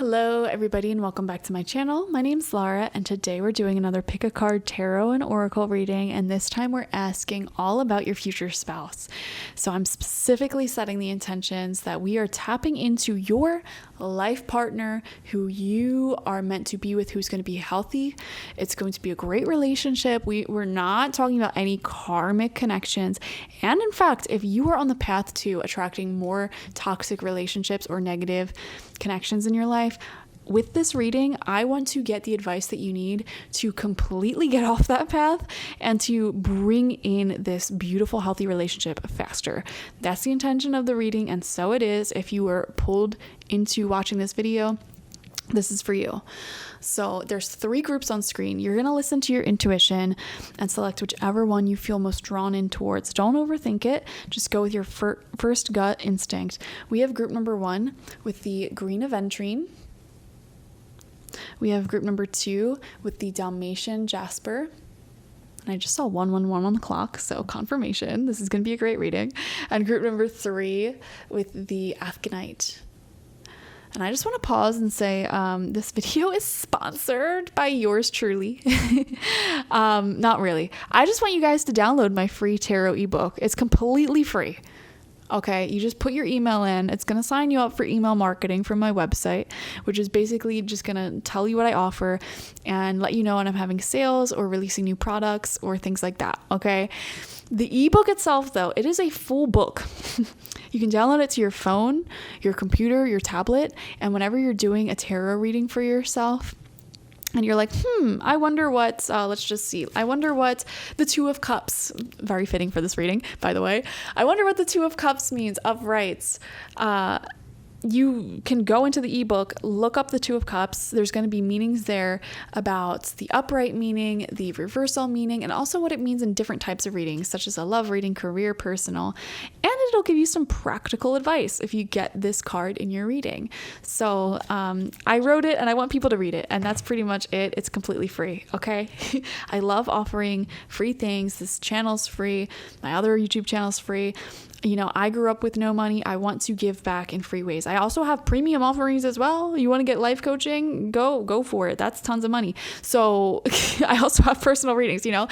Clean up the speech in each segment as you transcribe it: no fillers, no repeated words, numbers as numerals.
Hello everybody and welcome back to my channel. My name's Laura and today we're doing another pick a card tarot and oracle reading, and this time we're asking all about your future spouse. So I'm specifically setting the intentions that we are tapping into your life partner who you are meant to be with, who's going to be healthy. It's going to be a great relationship. We're not talking about any karmic connections. And in fact, if you are on the path to attracting more toxic relationships or negative connections in your life, with this reading, I want to get the advice that you need to completely get off that path and to bring in this beautiful, healthy relationship faster. That's the intention of the reading, and so it is. If you were pulled into watching this video, this is for you. So there's 3 groups on screen. You're going to listen to your intuition and select whichever one you feel most drawn in towards. Don't overthink it. Just go with your first gut instinct. We have group number 1 with the green aventurine. We have group number 2 with the Dalmatian Jasper. And I just saw 111 on the clock, so confirmation. This is going to be a great reading. And group number 3 with the Afghanite. And I just want to pause and say this video is sponsored by yours truly. Not really. I just want you guys to download my free tarot ebook. It's completely free. Okay, you just put your email in. It's going to sign you up for email marketing from my website, which is basically just going to tell you what I offer and let you know when I'm having sales or releasing new products or things like that. Okay. The ebook itself, though, it is a full book. You can download it to your phone, your computer, your tablet, and whenever you're doing a tarot reading for yourself, and you're like, I wonder what, let's just see. I wonder what the 2 of Cups, very fitting for this reading, by the way. I wonder what the 2 of Cups means, uprights. You can go into the ebook, look up the 2 of Cups. There's going to be meanings there about the upright meaning, the reversal meaning, and also what it means in different types of readings, such as a love reading, career, personal, and it'll give you some practical advice if you get this card in your reading. So I wrote it and I want people to read it, and that's pretty much it. It's completely free, okay? I love offering free things. This channel's free. My other YouTube channel's free. You know, I grew up with no money. I want to give back in free ways. I also have premium offerings as well. You want to get life coaching? Go for it. That's tons of money. So I also have personal readings, you know.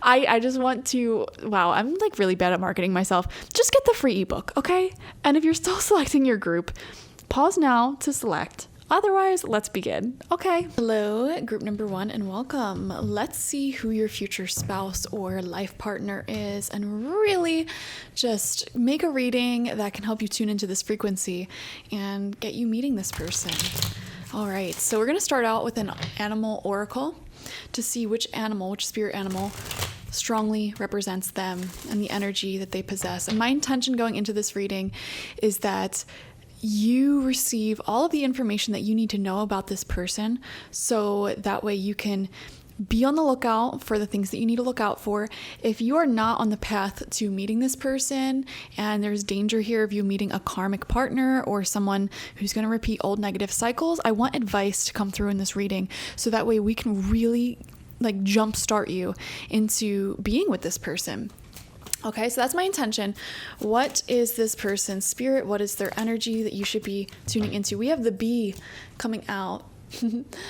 I just want to, wow, I'm like really bad at marketing myself. Just get the free ebook, okay? And if you're still selecting your group, pause now to select. Otherwise, let's begin. Okay. Hello, group number 1, and welcome. Let's see who your future spouse or life partner is and really just make a reading that can help you tune into this frequency and get you meeting this person. All right, so we're going to start out with an animal oracle to see which spirit animal strongly represents them and the energy that they possess. And my intention going into this reading is that you receive all of the information that you need to know about this person, so that way you can be on the lookout for the things that you need to look out for. If you are not on the path to meeting this person and there's danger here of you meeting a karmic partner or someone who's going to repeat old negative cycles, I want advice to come through in this reading so that way we can really like jumpstart you into being with this person. Okay, so that's my intention. What is this person's spirit? What is their energy that you should be tuning into? We have the bee coming out.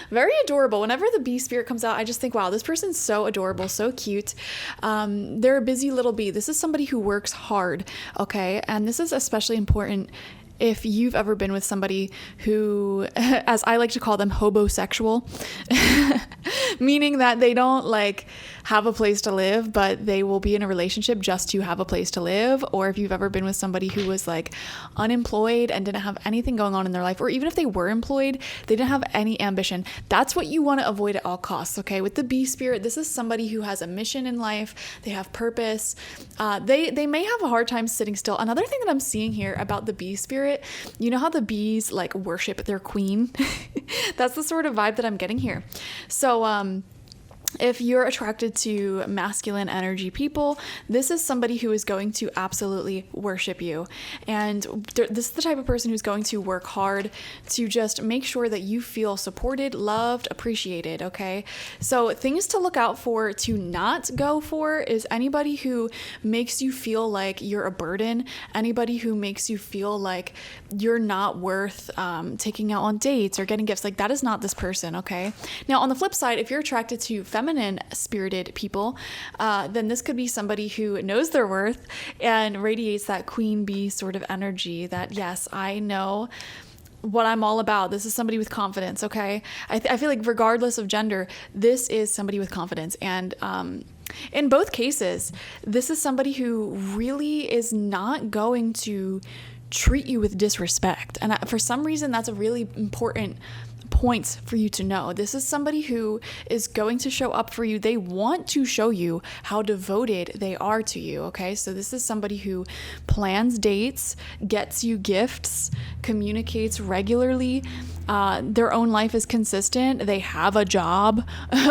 Very adorable. Whenever the bee spirit comes out, I just think, wow, this person's so adorable, so cute. They're a busy little bee. This is somebody who works hard, okay? And this is especially important if you've ever been with somebody who, as I like to call them, hobosexual, meaning that they don't like have a place to live, but they will be in a relationship just to have a place to live. Or if you've ever been with somebody who was like unemployed and didn't have anything going on in their life, or even if they were employed, they didn't have any ambition. That's what you want to avoid at all costs, okay? With the bee spirit, this is somebody who has a mission in life. They have purpose. They may have a hard time sitting still. Another thing that I'm seeing here about the bee spirit, you know how the bees like worship their queen? That's the sort of vibe that I'm getting here. So, If you're attracted to masculine energy people, this is somebody who is going to absolutely worship you. And this is the type of person who's going to work hard to just make sure that you feel supported, loved, appreciated, okay? So things to look out for, to not go for, is anybody who makes you feel like you're a burden, anybody who makes you feel like you're not worth taking out on dates or getting gifts. Like, that is not this person, okay? Now, on the flip side, if you're attracted to feminine spirited people, then this could be somebody who knows their worth and radiates that queen bee sort of energy that, yes, I know what I'm all about. This is somebody with confidence, okay? I feel like regardless of gender, this is somebody with confidence. And in both cases, this is somebody who really is not going to treat you with disrespect. And for some reason, that's a really important points for you to know. This is somebody who is going to show up for you. They want to show you how devoted they are to you, okay? So this is somebody who plans dates, gets you gifts, communicates regularly. Their own life is consistent. They have a job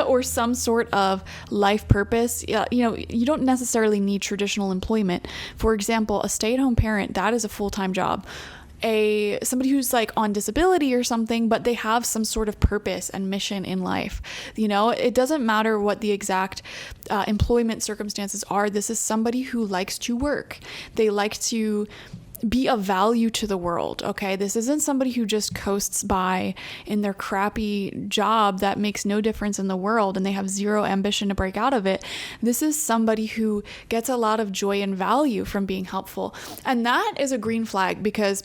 or some sort of life purpose. You don't necessarily need traditional employment. For example, a stay-at-home parent, that is a full-time job. Somebody who's like on disability or something, but they have some sort of purpose and mission in life. It doesn't matter what the exact employment circumstances are. This is somebody who likes to work. They like to be of value to the world, okay? This isn't somebody who just coasts by in their crappy job that makes no difference in the world and they have zero ambition to break out of it. This is somebody who gets a lot of joy and value from being helpful. And that is a green flag, because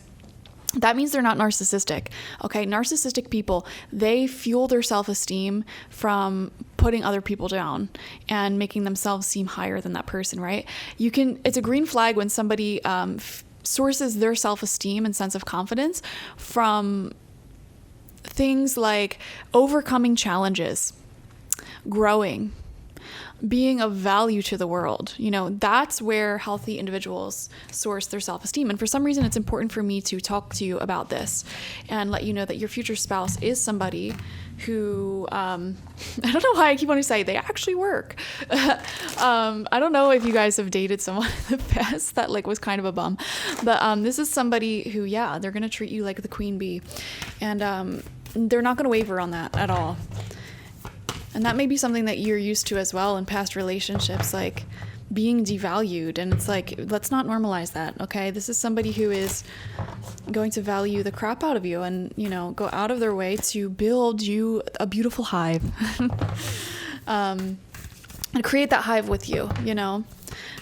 that means they're not narcissistic, okay? Narcissistic people, they fuel their self-esteem from putting other people down and making themselves seem higher than that person, right? It's a green flag when somebody sources their self-esteem and sense of confidence from things like overcoming challenges, growing, being of value to the world. That's where healthy individuals source their self-esteem. And for some reason, it's important for me to talk to you about this and let you know that your future spouse is somebody who, I don't know why I keep wanting to say they actually work. I don't know if you guys have dated someone in the past that was kind of a bum, but this is somebody who, they're going to treat you like the queen bee, and they're not going to waver on that at all. And that may be something that you're used to as well in past relationships, like being devalued. And it's like, let's not normalize that, okay? This is somebody who is going to value the crap out of you and, go out of their way to build you a beautiful hive. And create that hive with you,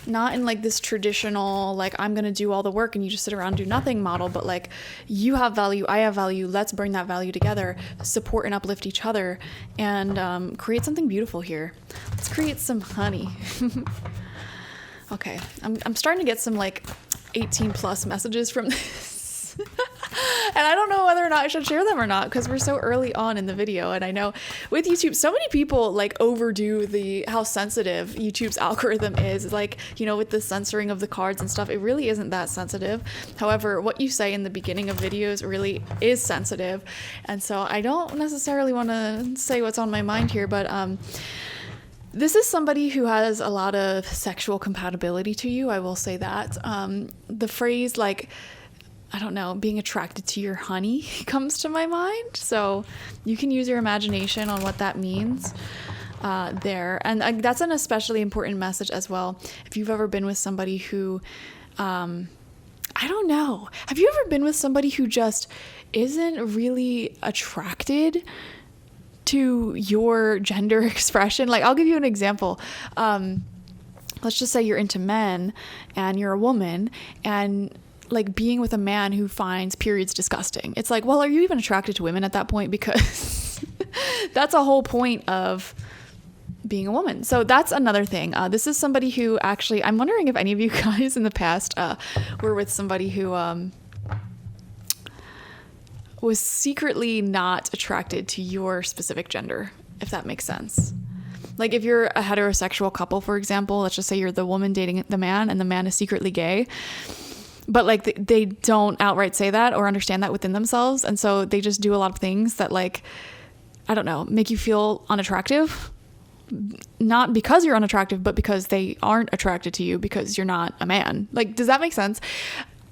not in this traditional, I'm going to do all the work and you just sit around and do nothing model, but you have value, I have value. Let's bring that value together, support and uplift each other, and create something beautiful here. Let's create some honey. Okay. I'm starting to get some 18 plus messages from this. And I don't know whether or not I should share them or not, because we're so early on in the video. And I know with YouTube, so many people overdo how sensitive YouTube's algorithm is. With the censoring of the cards and stuff, it really isn't that sensitive. However, what you say in the beginning of videos really is sensitive. And so I don't necessarily want to say what's on my mind here, but this is somebody who has a lot of sexual compatibility to you. I will say that. The phrase I don't know, being attracted to your honey comes to my mind. So you can use your imagination on what that means there. And that's an especially important message as well. If you've ever been with somebody who, I don't know, have you ever been with somebody who just isn't really attracted to your gender expression? I'll give you an example. Let's just say you're into men and you're a woman, and being with a man who finds periods disgusting. It's well, are you even attracted to women at that point? Because that's a whole point of being a woman. So that's another thing. This is somebody who actually, I'm wondering if any of you guys in the past were with somebody who was secretly not attracted to your specific gender, if that makes sense. If you're a heterosexual couple, for example, let's just say you're the woman dating the man and the man is secretly gay. But they don't outright say that or understand that within themselves. And so they just do a lot of things that I don't know, make you feel unattractive not because you're unattractive, but because they aren't attracted to you because you're not a man. Like, does that make sense?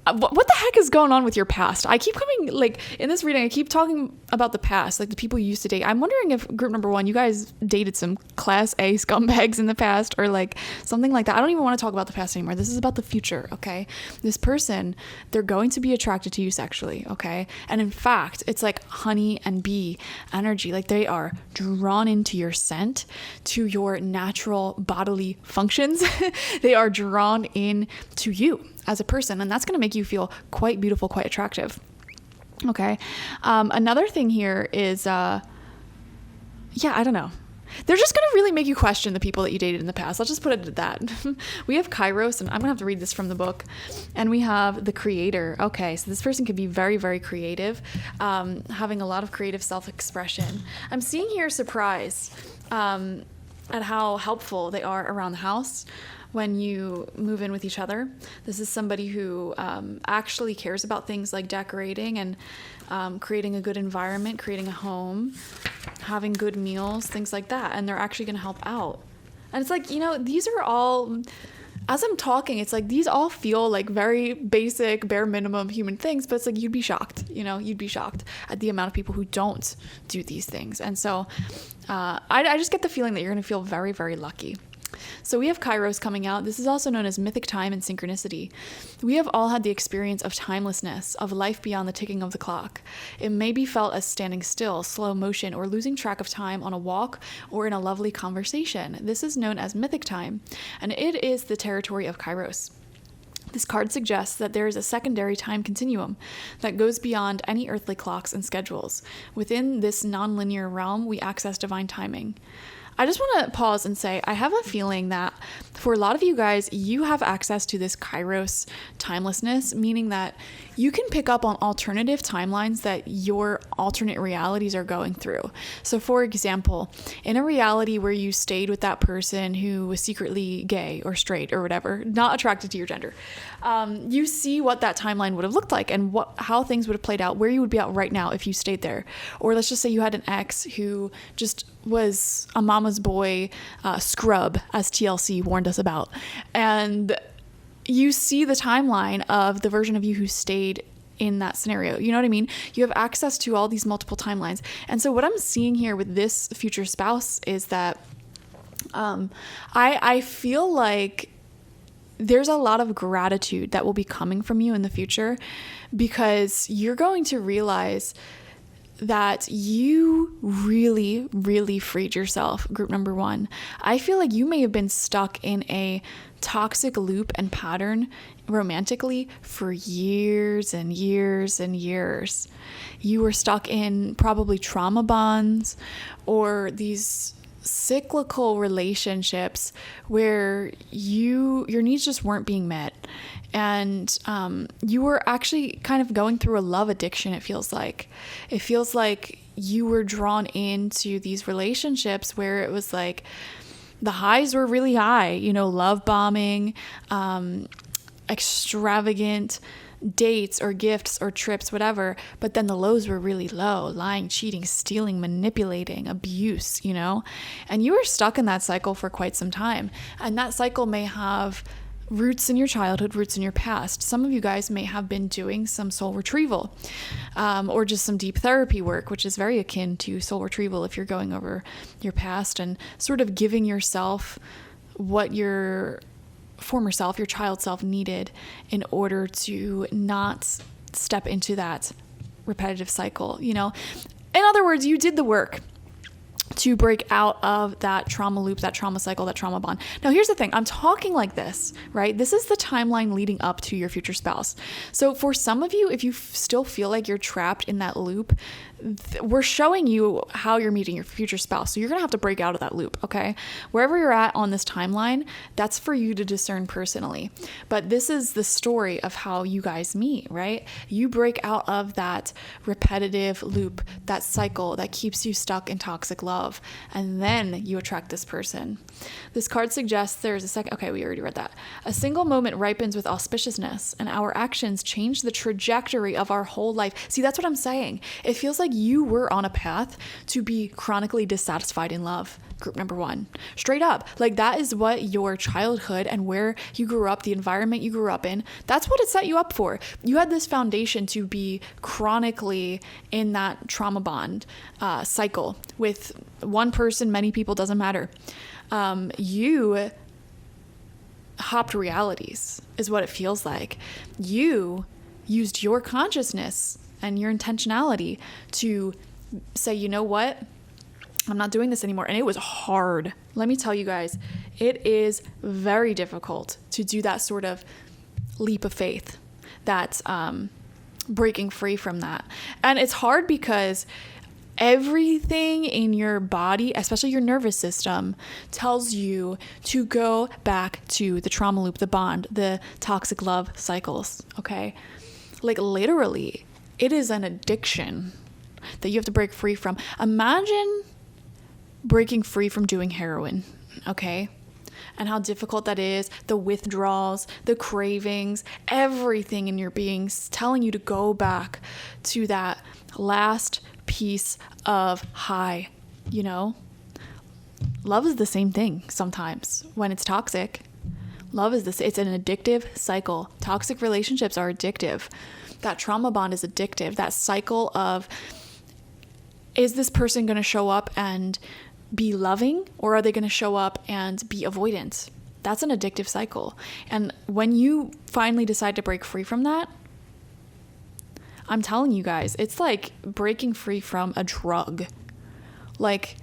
What the heck is going on with your past? I keep coming, like, in this reading, I keep talking about the past, like the people you used to date. I'm wondering if group number 1, you guys dated some class A scumbags in the past, or like something like that. I don't even want to talk about the past anymore. This is about the future, okay? This person, they're going to be attracted to you sexually, okay? And in fact, it's like honey and bee energy. Like, they are drawn into your scent, to your natural bodily functions. They are drawn in to you as a person, and that's going to make you feel quite beautiful, quite attractive. Okay. Another thing here is, I don't know. They're just going to really make you question the people that you dated in the past. Let's just put it at that. We have Kairos, and I'm going to have to read this from the book. And we have the creator. Okay, so this person could be very, very creative, having a lot of creative self-expression. I'm seeing here surprise at how helpful they are around the house when you move in with each other. This is somebody who actually cares about things like decorating and creating a good environment, creating a home, having good meals, things like that. And they're actually going to help out. And it's like, these are all, as I'm talking, it's like these all feel like very basic, bare minimum human things, but it's like you'd be shocked, you'd be shocked at the amount of people who don't do these things. And so I just get the feeling that you're going to feel very, very lucky. So we have Kairos coming out. This is also known as mythic time and synchronicity. We have all had the experience of timelessness, of life beyond the ticking of the clock. It may be felt as standing still, slow motion, or losing track of time on a walk or in a lovely conversation. This is known as mythic time, and it is the territory of Kairos. This card suggests that there is a secondary time continuum that goes beyond any earthly clocks and schedules. Within this nonlinear realm, we access divine timing. I just want to pause and say, I have a feeling that for a lot of you guys, you have access to this Kairos timelessness, meaning that you can pick up on alternative timelines that your alternate realities are going through. So for example, in a reality where you stayed with that person who was secretly gay or straight or whatever, not attracted to your gender, you see what that timeline would have looked like and how things would have played out, where you would be at right now if you stayed there. Or let's just say you had an ex who just was a mama's boy scrub, as TLC warned us about. And you see the timeline of the version of you who stayed in that scenario. You know what I mean? You have access to all these multiple timelines. And so what I'm seeing here with this future spouse is that I feel like there's a lot of gratitude that will be coming from you in the future, because you're going to realize that you really, really freed yourself, group number 1. I feel like you may have been stuck in a toxic loop and pattern romantically for years and years and years. You were stuck in probably trauma bonds or these cyclical relationships where your needs just weren't being met. And you were actually kind of going through a love addiction, it feels like. It feels like you were drawn into these relationships where it was like the highs were really high, love bombing, extravagant dates or gifts or trips, whatever. But then the lows were really low, lying, cheating, stealing, manipulating, abuse, and you were stuck in that cycle for quite some time. And that cycle may have roots in your childhood, roots in your past. Some of you guys may have been doing some soul retrieval or just some deep therapy work, which is very akin to soul retrieval if you're going over your past and sort of giving yourself what your former self, your child self needed in order to not step into that repetitive cycle. In other words, you did the work to break out of that trauma loop, that trauma cycle, that trauma bond. Now, here's the thing. I'm talking like this, right? This is the timeline leading up to your future spouse. So for some of you, if you still feel like you're trapped in that loop, we're showing you how you're meeting your future spouse. So you're going to have to break out of that loop, okay? Wherever you're at on this timeline, that's for you to discern personally. But this is the story of how you guys meet, right? You break out of that repetitive loop, that cycle that keeps you stuck in toxic love, and then you attract this person. This card suggests there's a second, okay, we already read that. A single moment ripens with auspiciousness, and our actions change the trajectory of our whole life. See, that's what I'm saying. It feels like you were on a path to be chronically dissatisfied in love. Group number 1, straight up. Like, that is what your childhood and where you grew up, the environment you grew up in, that's what it set you up for. You had this foundation to be chronically in that trauma bond cycle with one person, many people, doesn't matter. You hopped realities is what it feels like. You used your consciousness and your intentionality to say, you know what? I'm not doing this anymore. And it was hard. Let me tell you guys, it is very difficult to do that sort of leap of faith. That's breaking free from that. And it's hard because everything in your body, especially your nervous system, tells you to go back to the trauma loop, the bond, the toxic love cycles. Okay. Like, literally, it is an addiction that you have to break free from. Imagine breaking free from doing heroin, okay? And how difficult that is, the withdrawals, the cravings, everything in your being telling you to go back to that last piece of high, you know? Love is the same thing sometimes when it's toxic. Love is this, it's an addictive cycle. Toxic relationships are addictive. That trauma bond is addictive. That cycle of, is this person going to show up and be loving, or are they going to show up and be avoidant? That's an addictive cycle. And when you finally decide to break free from that, I'm telling you guys, it's like breaking free from a drug. Like,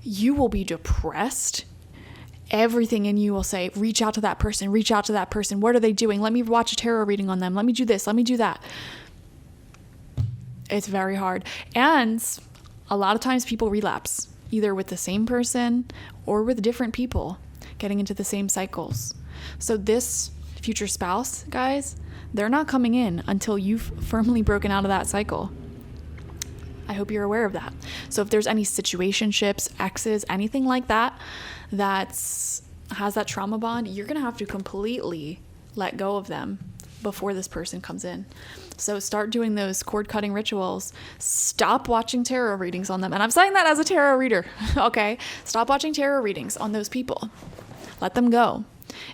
you will be depressed. Everything in you will say, reach out to that person, reach out to that person. What are they doing? Let me watch a tarot reading on them. Let me do this. Let me do that. It's very hard. And a lot of times people relapse, either with the same person or with different people, getting into the same cycles. So this future spouse, guys, they're not coming in until you've firmly broken out of that cycle. I hope you're aware of that. So if there's any situationships, exes, anything like that, has that trauma bond, you're going to have to completely let go of them before this person comes in. So start doing those cord cutting rituals. Stop watching tarot readings on them. And I'm saying that as a tarot reader, okay? Stop watching tarot readings on those people. Let them go.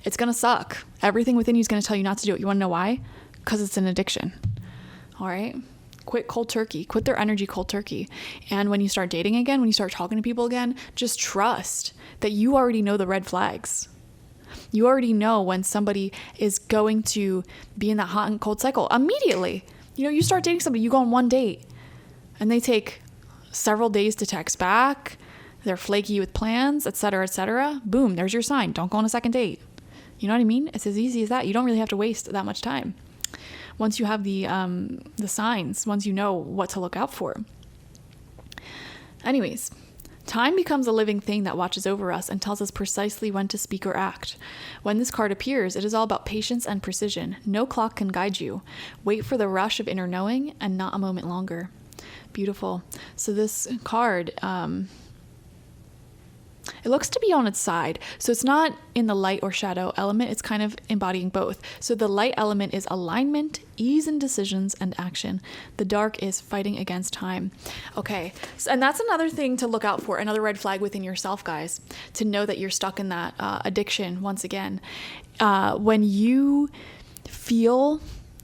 It's going to suck. Everything within you is going to tell you not to do it. You want to know why? Because it's an addiction. All right? Quit cold turkey. Quit their energy cold turkey. And when you start dating again, when you start talking to people again, just trust that you already know the red flags. You already know when somebody is going to be in that hot and cold cycle immediately. You know, you start dating somebody, you go on one date, and they take several days to text back. They're flaky with plans, etc., etc. Boom, there's your sign. Don't go on a second date. You know what I mean? It's as easy as that. You don't really have to waste that much time. Once you have the signs, once you know what to look out for. Anyways, time becomes a living thing that watches over us and tells us precisely when to speak or act. When this card appears, it is all about patience and precision. No clock can guide you. Wait for the rush of inner knowing and not a moment longer. Beautiful. So this card, it looks to be on its side. So it's not in the light or shadow element. It's kind of embodying both. So the light element is alignment, ease in decisions, and action. The dark is fighting against time. Okay. So, and that's another thing to look out for. Another red flag within yourself, guys, to know that you're stuck in that addiction once again. When you feel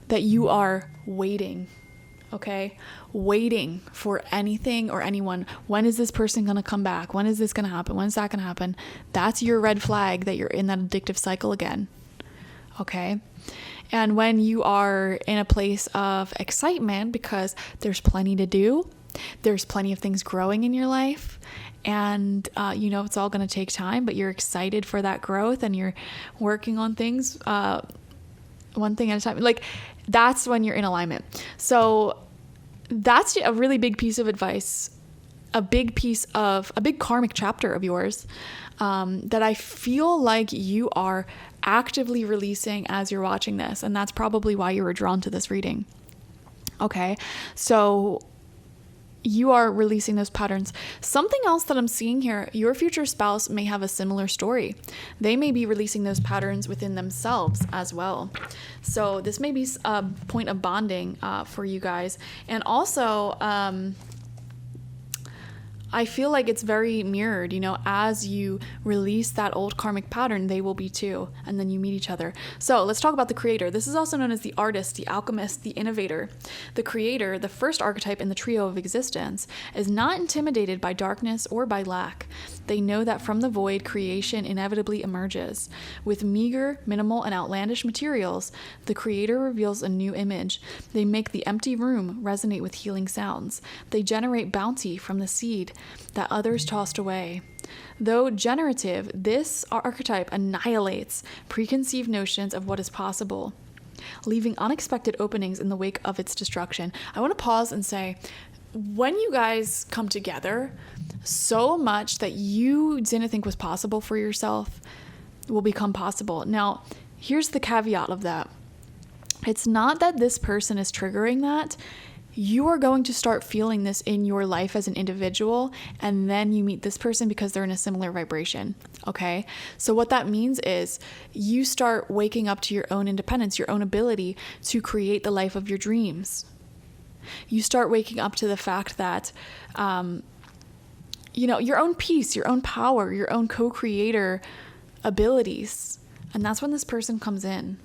that you are waiting, okay, waiting for anything or anyone. When is this person going to come back? When is this going to happen? When is that going to happen? That's your red flag that you're in that addictive cycle again. Okay. And when you are in a place of excitement because there's plenty to do, there's plenty of things growing in your life, and you know it's all going to take time, but you're excited for that growth and you're working on things one thing at a time. Like, that's when you're in alignment. So that's a really big piece of advice, a big karmic chapter of yours that I feel like you are actively releasing as you're watching this. And that's probably why you were drawn to this reading. Okay. So you are releasing those patterns. Something else that I'm seeing here, your future spouse may have a similar story. They may be releasing those patterns within themselves as well. So this may be a point of bonding for you guys. And also, I feel like it's very mirrored, as you release that old karmic pattern, they will be too. And then you meet each other. So let's talk about the creator. This is also known as the artist, the alchemist, the innovator. The creator, the first archetype in the trio of existence, is not intimidated by darkness or by lack. They know that from the void, creation inevitably emerges. With meager, minimal, and outlandish materials, the creator reveals a new image. They make the empty room resonate with healing sounds. They generate bounty from the seed that others tossed away. Though generative, this archetype annihilates preconceived notions of what is possible, leaving unexpected openings in the wake of its destruction. I want to pause and say, when you guys come together, so much that you didn't think was possible for yourself will become possible. Now, here's the caveat of that. It's not that this person is triggering that. You are going to start feeling this in your life as an individual, and then you meet this person because they're in a similar vibration, okay? So what that means is you start waking up to your own independence, your own ability to create the life of your dreams. You start waking up to the fact that, your own peace, your own power, your own co-creator abilities. And that's when this person comes in.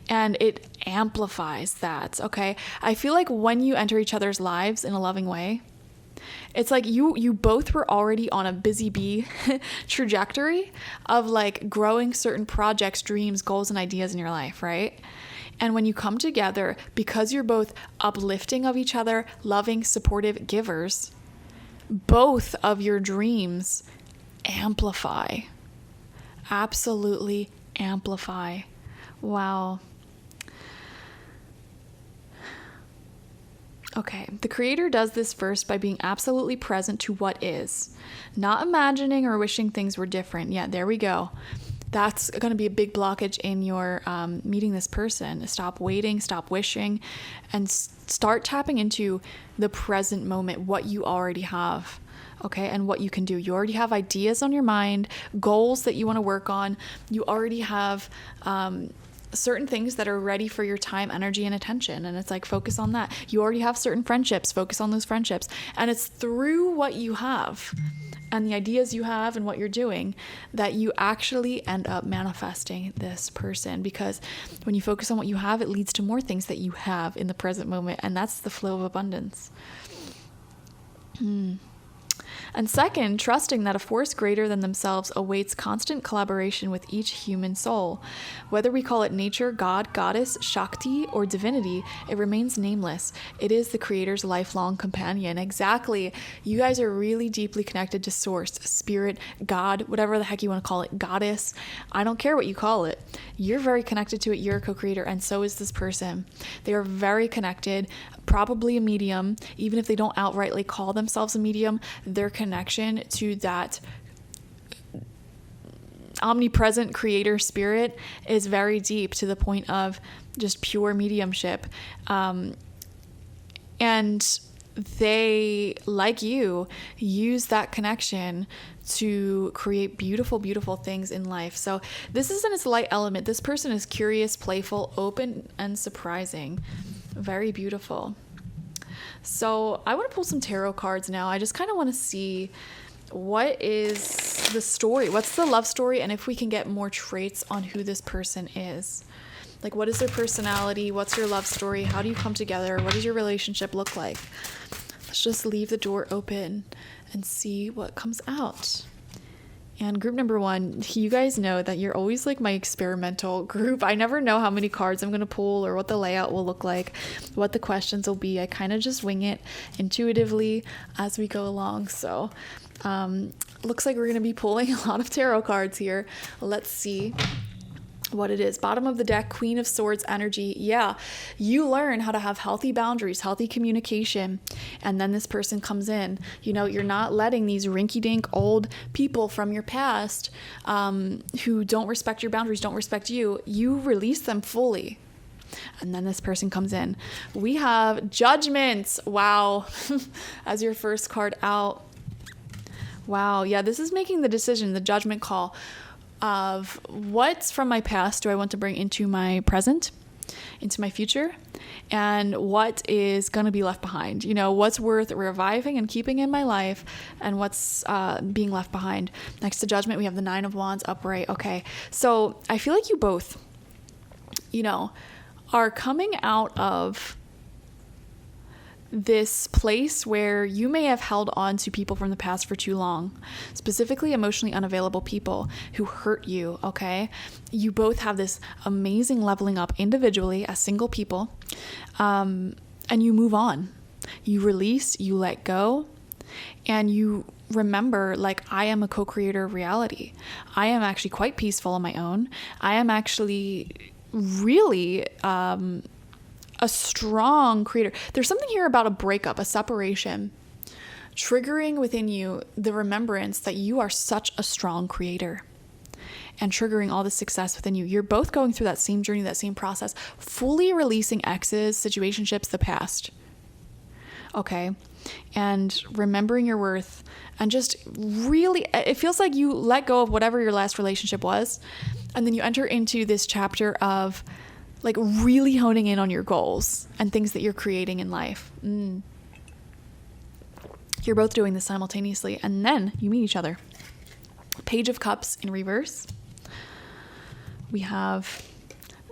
And it amplifies that, okay? I feel like when you enter each other's lives in a loving way, it's like you both were already on a busy bee trajectory of like growing certain projects, dreams, goals, and ideas in your life, right? And when you come together, because you're both uplifting of each other, loving, supportive givers, both of your dreams amplify. Absolutely amplify. Wow. Okay, the creator does this first by being absolutely present to what is, not imagining or wishing things were different. Yeah, there we go. That's going to be a big blockage in your meeting this person. Stop waiting, stop wishing, and start tapping into the present moment, what you already have, okay, and what you can do. You already have ideas on your mind, goals that you want to work on. You already have certain things that are ready for your time, energy, and attention. And it's like, focus on that. You already have certain friendships, focus on those friendships. And it's through what you have and the ideas you have and what you're doing that you actually end up manifesting this person. Because when you focus on what you have, it leads to more things that you have in the present moment. And that's the flow of abundance. And second, trusting that a force greater than themselves awaits constant collaboration with each human soul. Whether we call it nature, God, goddess, Shakti, or divinity, it remains nameless. It is the creator's lifelong companion. Exactly. You guys are really deeply connected to source, spirit, God, whatever the heck you want to call it, goddess. I don't care what you call it. You're very connected to it. You're a co-creator, and so is this person. They are very connected, probably a medium. Even if they don't outrightly call themselves a medium, their connection to that omnipresent creator spirit is very deep, to the point of just pure mediumship. And they, like you, use that connection to create beautiful, beautiful things in life. So this is in its light element. This person is curious, playful, open, and surprising. Very beautiful. So I want to pull some tarot cards now. I just kind of want to see what is the story, what's the love story, and if we can get more traits on who this person is. Like, what is their personality? What's your love story? How do you come together? What does your relationship look like? Let's just leave the door open and see what comes out. And group number 1, you guys know that you're always like my experimental group. I never know how many cards I'm going to pull or what the layout will look like, what the questions will be. I kind of just wing it intuitively as we go along. So looks like we're going to be pulling a lot of tarot cards here. Let's see what it is. Bottom of the deck, Queen of Swords energy. Yeah, you learn how to have healthy boundaries, healthy communication, and then this person comes in. You know, you're not letting these rinky-dink old people from your past who don't respect your boundaries, don't respect you. You release them fully. And then this person comes in. We have Judgment. Wow. As your first card out. Wow. Yeah, this is making the decision, the judgment call of what's from my past do I want to bring into my present, into my future and what is going to be left behind. You know, what's worth reviving and keeping in my life and what's being left behind. Next to Judgment, we have the 9 of Wands upright. Okay, so I feel like you both, you know, are coming out of this place where you may have held on to people from the past for too long, specifically emotionally unavailable people who hurt you, okay? You both have this amazing leveling up individually as single people, and you move on. You release, you let go, and you remember, like, I am a co-creator of reality. I am actually quite peaceful on my own. I am actually really a strong creator. There's something here about a breakup, a separation, triggering within you the remembrance that you are such a strong creator and triggering all the success within you. You're both going through that same journey, that same process, fully releasing exes, situationships, the past. Okay. And remembering your worth and just really, it feels like you let go of whatever your last relationship was. And then you enter into this chapter of like really honing in on your goals and things that you're creating in life. You're both doing this simultaneously, and then you meet each other. Page of Cups in reverse. We have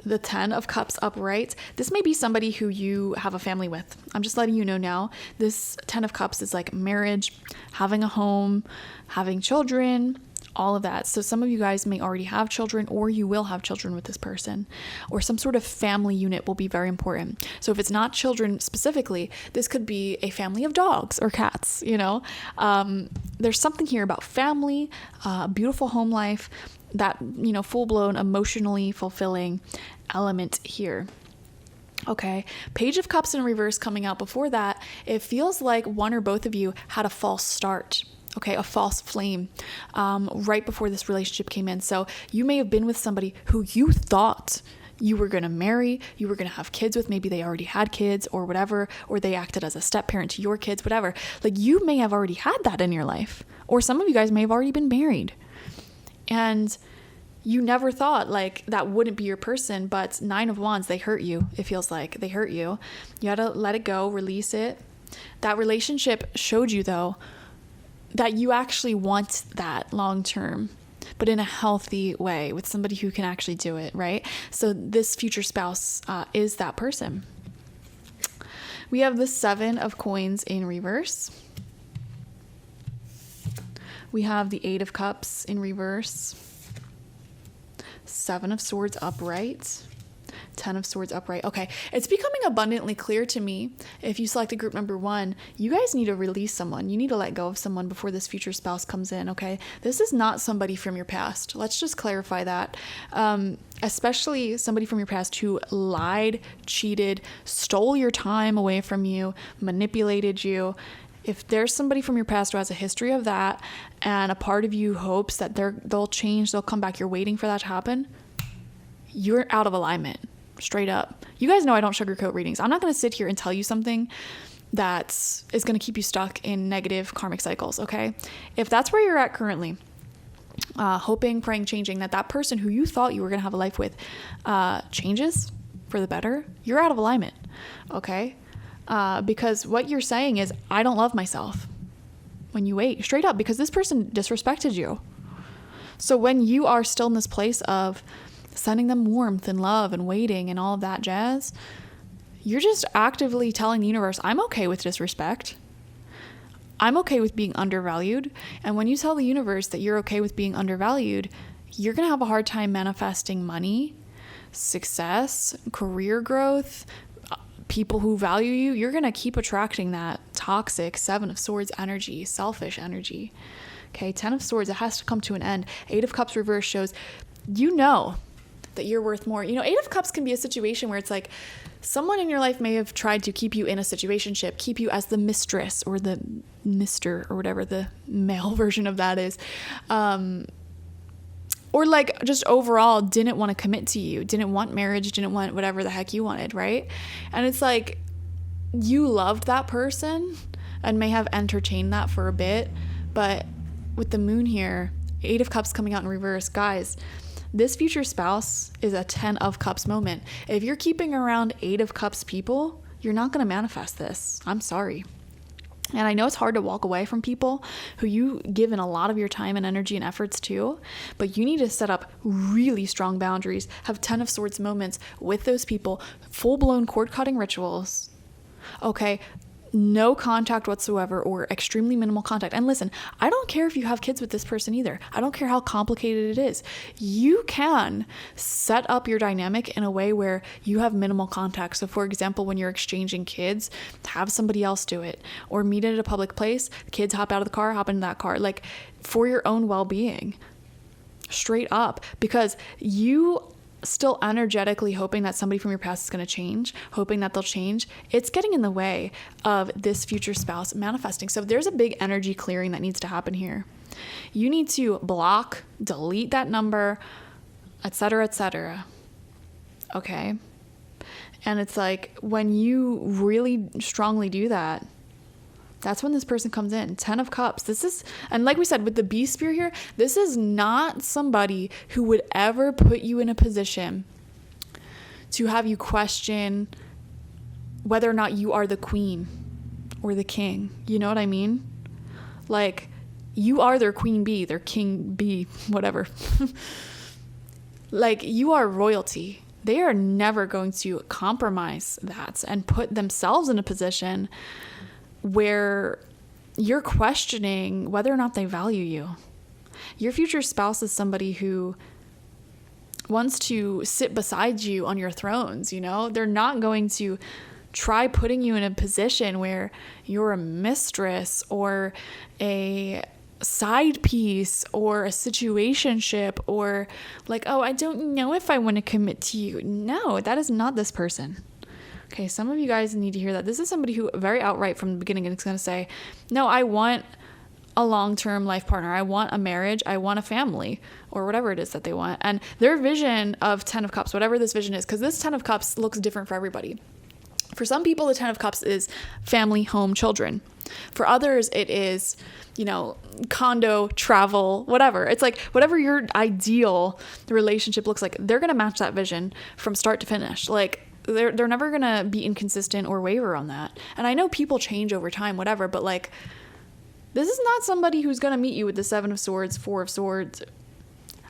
the 10 of Cups upright. This may be somebody who you have a family with. I'm just letting you know now. This 10 of Cups is like marriage, having a home, having children, all of that. So some of you guys may already have children, or you will have children with this person, or some sort of family unit will be very important. So if it's not children specifically, this could be a family of dogs or cats, you know. There's something here about family, beautiful home life, that, you know, full-blown emotionally fulfilling element here. Okay, Page of Cups in reverse coming out. Before that, it feels like one or both of you had a false start. Okay, a false flame right before this relationship came in. So you may have been with somebody who you thought you were going to marry, you were going to have kids with. Maybe they already had kids or whatever, or they acted as a step parent to your kids, whatever. Like, you may have already had that in your life, or some of you guys may have already been married. And you never thought like that wouldn't be your person, but 9 of Wands, they hurt you. It feels like they hurt you. You had to let it go, release it. That relationship showed you, though, that you actually want that long term, but in a healthy way with somebody who can actually do it, right? So this future spouse is that person. We have the 7 of Coins in reverse. We have the 8 of Cups in reverse. 7 of Swords upright. 10 of Swords upright. Okay, it's becoming abundantly clear to me, if you selected group number 1, you guys need to release someone. You need to let go of someone before this future spouse comes in, okay? This is not somebody from your past. Let's just clarify that. Especially somebody from your past who lied, cheated, stole your time away from you, manipulated you. If there's somebody from your past who has a history of that, and a part of you hopes that they'll change, they'll come back, you're waiting for that to happen, you're out of alignment. Straight up. You guys know I don't sugarcoat readings. I'm not going to sit here and tell you something that is going to keep you stuck in negative karmic cycles, okay? If that's where you're at currently, hoping, praying, changing, that person who you thought you were going to have a life with changes for the better, you're out of alignment, okay? Because what you're saying is, I don't love myself when you wait. Straight up, because this person disrespected you. So when you are still in this place of sending them warmth and love and waiting and all of that jazz, you're just actively telling the universe, I'm okay with disrespect. I'm okay with being undervalued. And when you tell the universe that you're okay with being undervalued, you're going to have a hard time manifesting money, success, career growth, people who value you. You're going to keep attracting that toxic 7 of Swords energy, selfish energy. Okay, 10 of Swords, it has to come to an end. 8 of Cups reverse shows, you know that you're worth more. You know, 8 of Cups can be a situation where it's like someone in your life may have tried to keep you in a situationship, keep you as the mistress or the mister or whatever the male version of that is. Or like just overall didn't want to commit to you, didn't want marriage, didn't want whatever the heck you wanted, right? And it's like you loved that person and may have entertained that for a bit, but with the moon here, 8 of Cups coming out in reverse, guys, this future spouse is a 10 of cups moment. If you're keeping around 8 of cups people, you're not going to manifest this. I'm sorry. And I know it's hard to walk away from people who you given a lot of your time and energy and efforts to, but you need to set up really strong boundaries, have 10 of Swords moments with those people, full-blown cord-cutting rituals, okay? No contact whatsoever or extremely minimal contact. And listen, I don't care if you have kids with this person either. I don't care how complicated it is. You can set up your dynamic in a way where you have minimal contact. So for example, when you're exchanging kids, have somebody else do it, or meet at a public place, kids hop out of the car, hop into that car, like for your own well-being, straight up, because you still energetically hoping that somebody from your past is going to change, hoping that they'll change, it's getting in the way of this future spouse manifesting. So there's a big energy clearing that needs to happen here. You need to block, delete that number, etc., etc. Okay? And it's like when you really strongly do that, that's when this person comes in. 10 of Cups. This is, and like we said, with the Beast Spear here, this is not somebody who would ever put you in a position to have you question whether or not you are the queen or the king. You know what I mean? Like, you are their queen bee, their king bee, whatever. Like, you are royalty. They are never going to compromise that and put themselves in a position where you're questioning whether or not they value you. Your future spouse is somebody who wants to sit beside you on your thrones, you know? They're not going to try putting you in a position where you're a mistress or a side piece or a situationship or like, oh, I don't know if I want to commit to you. No, that is not this person. Okay, some of you guys need to hear that. This is somebody who very outright from the beginning is going to say, no, I want a long-term life partner. I want a marriage. I want a family, or whatever it is that they want. And their vision of 10 of Cups, whatever this vision is, because this 10 of Cups looks different for everybody. For some people, the 10 of Cups is family, home, children. For others, it is, you know, condo, travel, whatever. It's like whatever your ideal relationship looks like, they're going to match that vision from start to finish. Like, they're never going to be inconsistent or waver on that. And I know people change over time, whatever, but like, this is not somebody who's going to meet you with the 7 of Swords, 4 of Swords.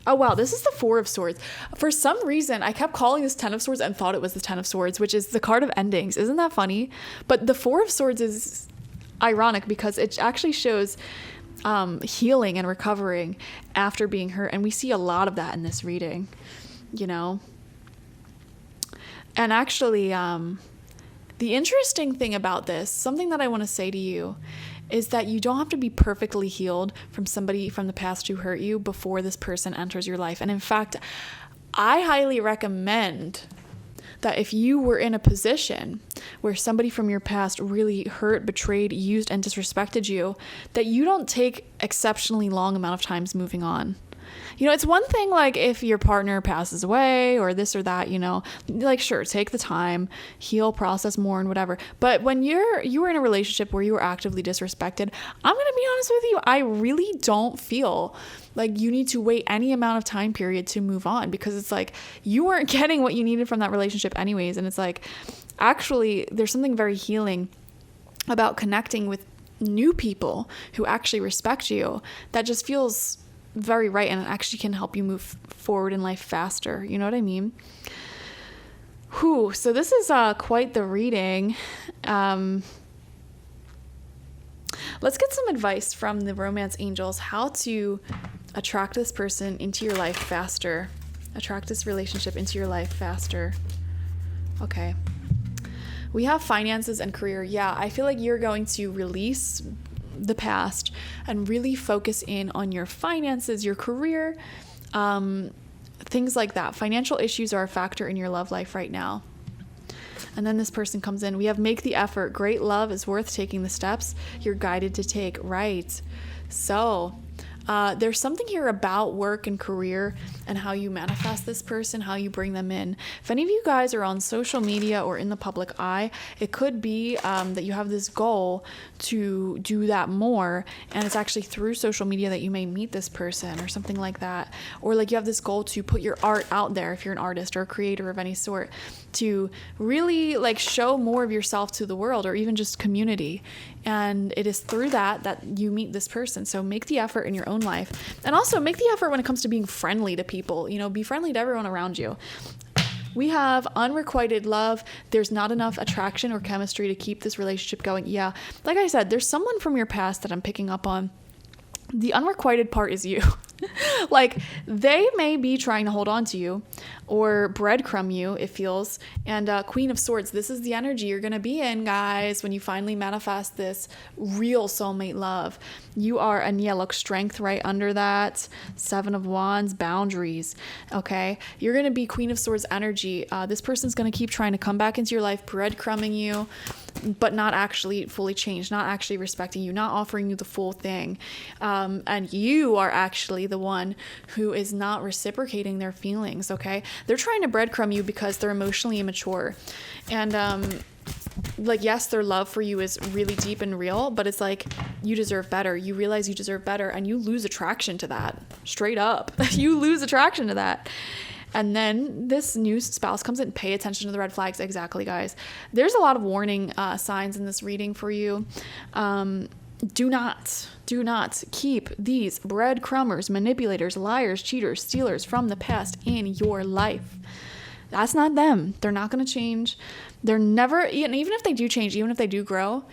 Oh, wow, this is the 4 of Swords. For some reason, I kept calling this 10 of Swords and thought it was the 10 of Swords, which is the card of endings. Isn't that funny? But the 4 of Swords is ironic because it actually shows healing and recovering after being hurt. And we see a lot of that in this reading, you know? And actually, the interesting thing about this, something that I want to say to you, is that you don't have to be perfectly healed from somebody from the past who hurt you before this person enters your life. And in fact, I highly recommend that if you were in a position where somebody from your past really hurt, betrayed, used, and disrespected you, that you don't take exceptionally long amount of times moving on. You know, it's one thing like if your partner passes away or this or that, you know, like sure, take the time, heal, process, mourn, whatever. But when you were in a relationship where you were actively disrespected, I'm going to be honest with you, I really don't feel like you need to wait any amount of time period to move on, because it's like you weren't getting what you needed from that relationship anyways. And it's like, actually, there's something very healing about connecting with new people who actually respect you that just feels very right, and it actually can help you move forward in life faster. You know what I mean? Whew. So this is quite the reading. Let's get some advice from the romance angels, how to attract this person into your life faster, attract this relationship into your life faster. Okay. We have finances and career. Yeah, I feel like you're going to release the past and really focus in on your finances, your career, things like that. Financial issues are a factor in your love life right now. And then this person comes in. We have make the effort. Great love is worth taking the steps you're guided to take. Right. So There's something here about work and career and how you manifest this person, how you bring them in. If any of you guys are on social media or in the public eye, it could be that you have this goal to do that more, and it's actually through social media that you may meet this person or something like that. Or like you have this goal to put your art out there if you're an artist or a creator of any sort, to really like show more of yourself to the world or even just community. And it is through that you meet this person. So make the effort in your own life, and also make the effort when it comes to being friendly to people. Be friendly to everyone around you. We have unrequited love. There's not enough attraction or chemistry to keep this relationship going. Yeah, like I said, there's someone from your past that I'm picking up on. The unrequited part is you. Like, they may be trying to hold on to you or breadcrumb you, it feels. And Queen of Swords, this is the energy you're going to be in, guys, when you finally manifest this real soulmate love. You are, and yeah, look, strength right under that. 7 of Wands, boundaries. Okay. You're going to be Queen of Swords energy. This person's going to keep trying to come back into your life, breadcrumbing you, but not actually fully changed, not actually respecting you, not offering you the full thing. And you are actually the one who is not reciprocating their feelings, okay? They're trying to breadcrumb you because they're emotionally immature. And like, yes, their love for you is really deep and real, but it's like, you deserve better. You realize you deserve better, and you lose attraction to that. Straight up. You lose attraction to that. And then this new spouse comes in. Pay attention to the red flags. Exactly, guys. There's a lot of warning signs in this reading for you. Do not keep these breadcrumbers, manipulators, liars, cheaters, stealers from the past in your life. That's not them. They're not going to change. They're never, even if they do change, even if they do grow,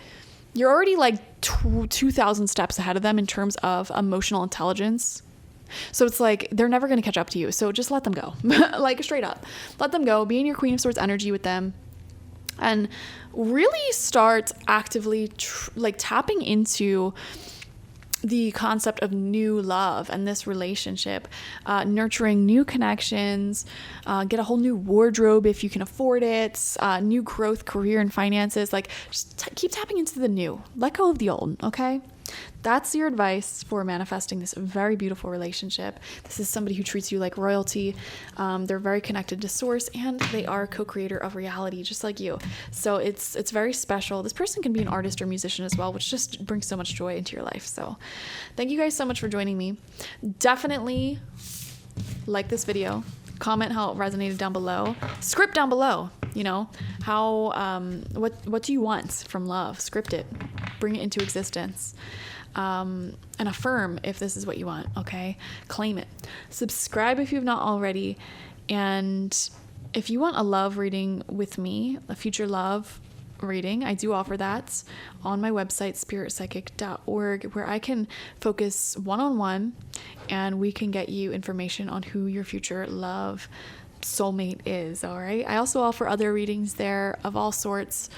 you're already like 2,000 steps ahead of them in terms of emotional intelligence. So it's like, they're never going to catch up to you. So just let them go. Like, straight up. Let them go. Be in your Queen of Swords energy with them. And really start actively tapping into the concept of new love and this relationship, nurturing new connections, get a whole new wardrobe if you can afford it, new growth, career, and finances. Like, just keep tapping into the new. Let go of the old, okay? That's your advice for manifesting this very beautiful relationship. This is somebody who treats you like royalty. They're very connected to source, and they are a co-creator of reality, just like you. So it's very special. This person can be an artist or musician as well, which just brings so much joy into your life. So thank you guys so much for joining me. Definitely like this video. Comment how it resonated down below. Script down below, how, what do you want from love? Script it. Bring it into existence. And affirm if this is what you want, okay? Claim it. Subscribe if you've not already. And if you want a love reading with me, a future love reading, I do offer that on my website, spiritpsychic.org, where I can focus one-on-one, and we can get you information on who your future love soulmate is, all right? I also offer other readings there of all sorts.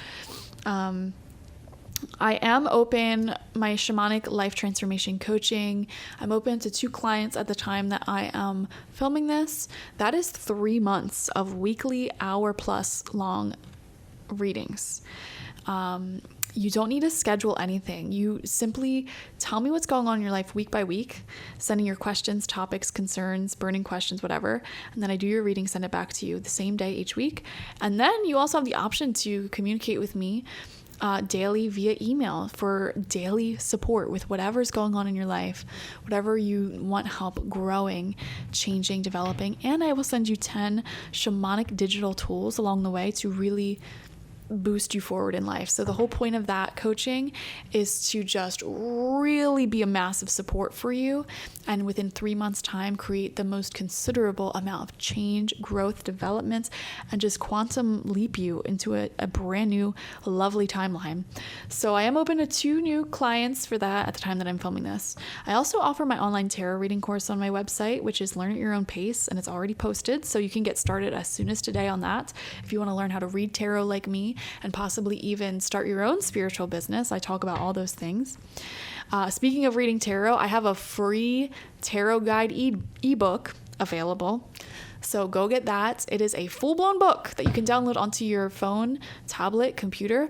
I am open, my shamanic life transformation coaching. I'm open to 2 clients at the time that I am filming this. That is 3 months of weekly hour-plus long readings. You don't need to schedule anything. You simply tell me what's going on in your life week by week, sending your questions, topics, concerns, burning questions, whatever. And then I do your reading, send it back to you the same day each week. And then you also have the option to communicate with me daily via email for daily support with whatever's going on in your life, whatever you want help growing, changing, developing. And I will send you 10 shamanic digital tools along the way to really boost you forward in life. So the whole point of that coaching is to just really be a massive support for you, and within 3 months time create the most considerable amount of change, growth, development, and just quantum leap you into a brand new lovely timeline. So I am open to 2 new clients for that at the time that I'm filming this. I also offer my online tarot reading course on my website, which is Learn at Your Own Pace, and it's already posted, so you can get started as soon as today on that if you want to learn how to read tarot like me and possibly even start your own spiritual business. I talk about all those things. Speaking of reading tarot, I have a free tarot guide ebook available. So go get that. It is a full-blown book that you can download onto your phone, tablet, computer.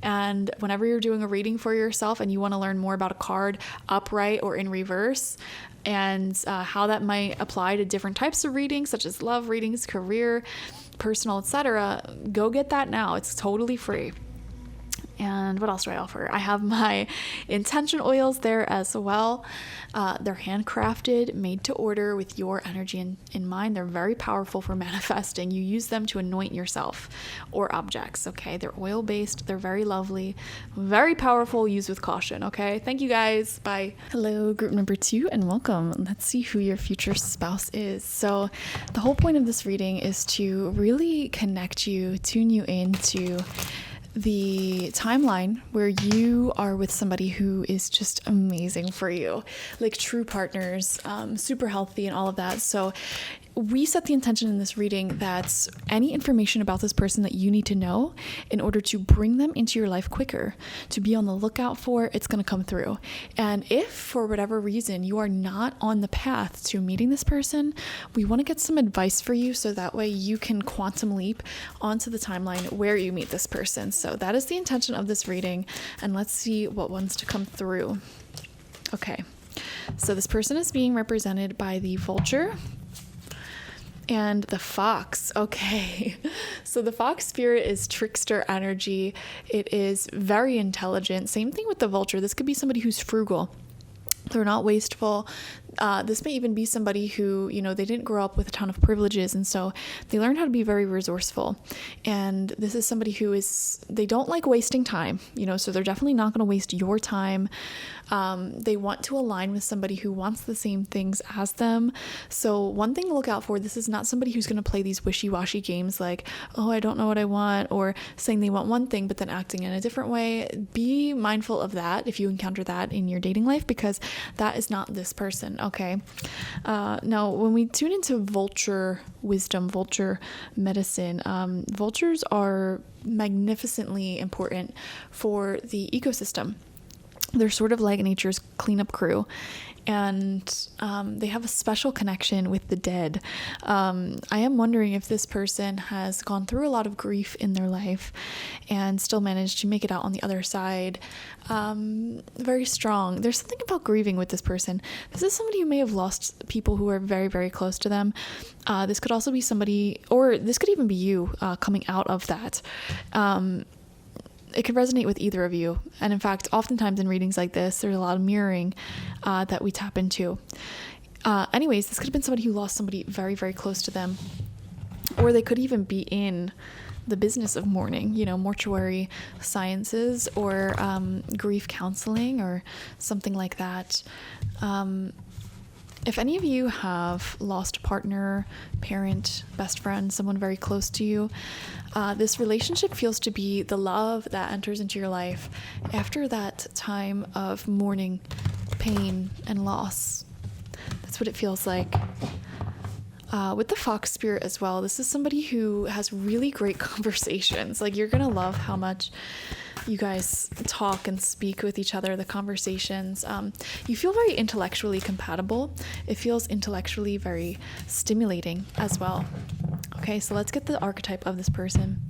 And whenever you're doing a reading for yourself and you want to learn more about a card upright or in reverse, and how that might apply to different types of readings, such as love readings, career, personal, etc., go get that now. It's totally free. And what else do I offer? I have my intention oils there as well. They're handcrafted, made to order with your energy in mind. They're very powerful for manifesting. You use them to anoint yourself or objects, okay? They're oil-based. They're very lovely, very powerful. Use with caution, okay? Thank you guys. Bye. Hello, group number 2, and welcome. Let's see who your future spouse is. So the whole point of this reading is to really connect you, tune you into the timeline where you are with somebody who is just amazing for you, like true partners, super healthy and all of that. So we set the intention in this reading that any information about this person that you need to know in order to bring them into your life quicker, to be on the lookout for, it's going to come through. And if for whatever reason you are not on the path to meeting this person, we want to get some advice for you so that way you can quantum leap onto the timeline where you meet this person. So that is the intention of this reading, and let's see what ones to come through. Okay, so this person is being represented by the Vulture and the Fox. Okay, so the Fox spirit is trickster energy. It is very intelligent. Same thing with the Vulture. This could be somebody who's frugal. They're not wasteful. This may even be somebody who, they didn't grow up with a ton of privileges, and so they learn how to be very resourceful. And this is somebody who they don't like wasting time, so they're definitely not going to waste your time. They want to align with somebody who wants the same things as them. So one thing to look out for, this is not somebody who's going to play these wishy-washy games like, oh, I don't know what I want, or saying they want one thing but then acting in a different way. Be mindful of that if you encounter that in your dating life, because that is not this person. Okay. Now, when we tune into vulture wisdom, vulture medicine, vultures are magnificently important for the ecosystem. They're sort of like nature's cleanup crew, and they have a special connection with the dead. I am wondering if this person has gone through a lot of grief in their life and still managed to make it out on the other side. Very strong. There's something about grieving with this person. This is somebody who may have lost people who are very, very close to them. This could also be somebody, or this could even be you coming out of that. It could resonate with either of you. And in fact, oftentimes in readings like this, there's a lot of mirroring that we tap into. Anyways, this could have been somebody who lost somebody very, very close to them. Or they could even be in the business of mourning, mortuary sciences or grief counseling or something like that. If any of you have lost a partner, parent, best friend, someone very close to you, this relationship feels to be the love that enters into your life after that time of mourning, pain, and loss. That's what it feels like. With the Fox spirit as well, this is somebody who has really great conversations. Like, you're gonna love how much you guys talk and speak with each other, the conversations. You feel very intellectually compatible. It feels intellectually very stimulating as well. Okay, so let's get the archetype of this person.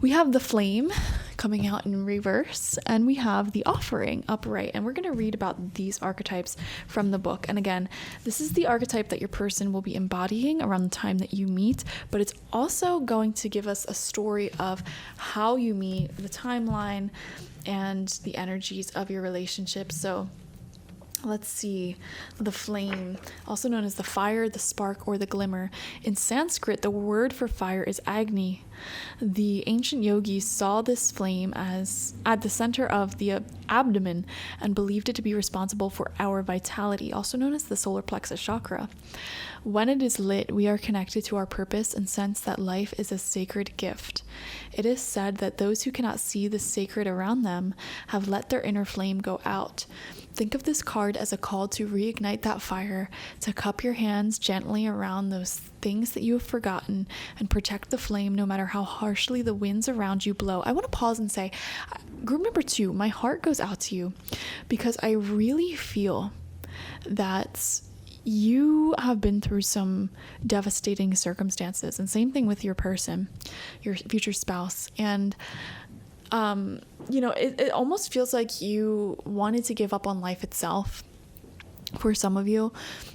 We have the Flame coming out in reverse, and we have the Offering upright, and we're going to read about these archetypes from the book. And again, this is the archetype that your person will be embodying around the time that you meet, but it's also going to give us a story of how you meet, the timeline, and the energies of your relationship. So let's see, the Flame, also known as the fire, the spark, or the glimmer. In Sanskrit, the word for fire is Agni. The ancient yogis saw this flame as at the center of the abdomen and believed it to be responsible for our vitality, also known as the solar plexus chakra. When it is lit, we are connected to our purpose and sense that life is a sacred gift. It is said that those who cannot see the sacred around them have let their inner flame go out. Think of this card as a call to reignite that fire, to cup your hands gently around those things that you have forgotten and protect the flame no matter how harshly the winds around you blow. I want to pause and say, group number 2, my heart goes out to you because I really feel that you have been through some devastating circumstances, and same thing with your person, your future spouse. And it almost feels like you wanted to give up on life itself for some of you,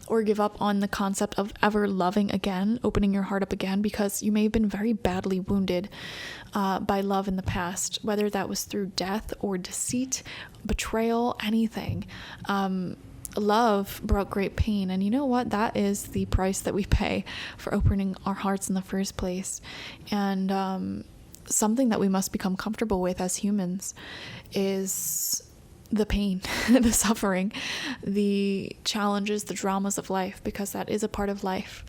or give up on the concept of ever loving again, opening your heart up again, because you may have been very badly wounded by love in the past, whether that was through death or deceit, betrayal, anything. Love brought great pain, and you know what? That is the price that we pay for opening our hearts in the first place. And something that we must become comfortable with as humans is the pain, the suffering, the challenges, the dramas of life, because that is a part of life.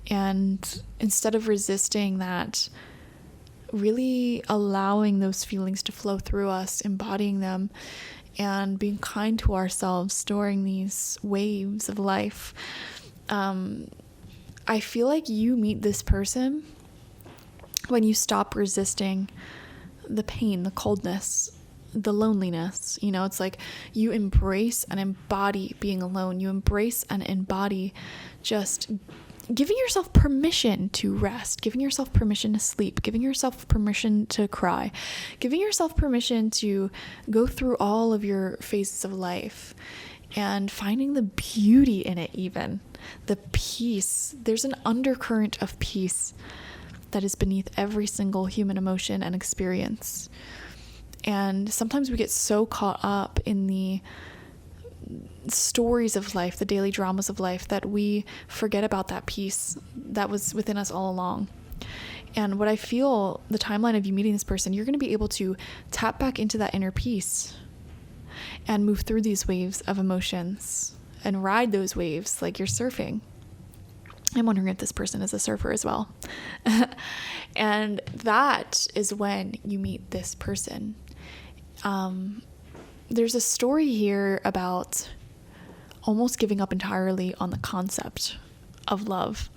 And instead of resisting that, really allowing those feelings to flow through us, embodying them, and being kind to ourselves during these waves of life. I feel like you meet this person when you stop resisting the pain, the coldness, the loneliness. It's like you embrace and embody being alone. You embrace and embody just giving yourself permission to rest, giving yourself permission to sleep, giving yourself permission to cry, giving yourself permission to go through all of your phases of life, and finding the beauty in it, even the peace. There's an undercurrent of peace that is beneath every single human emotion and experience. And sometimes we get so caught up in the stories of life, the daily dramas of life, that we forget about that peace that was within us all along. And what I feel, the timeline of you meeting this person, you're going to be able to tap back into that inner peace and move through these waves of emotions and ride those waves like you're surfing. I'm wondering if this person is a surfer as well. And that is when you meet this person. There's a story here about almost giving up entirely on the concept of love.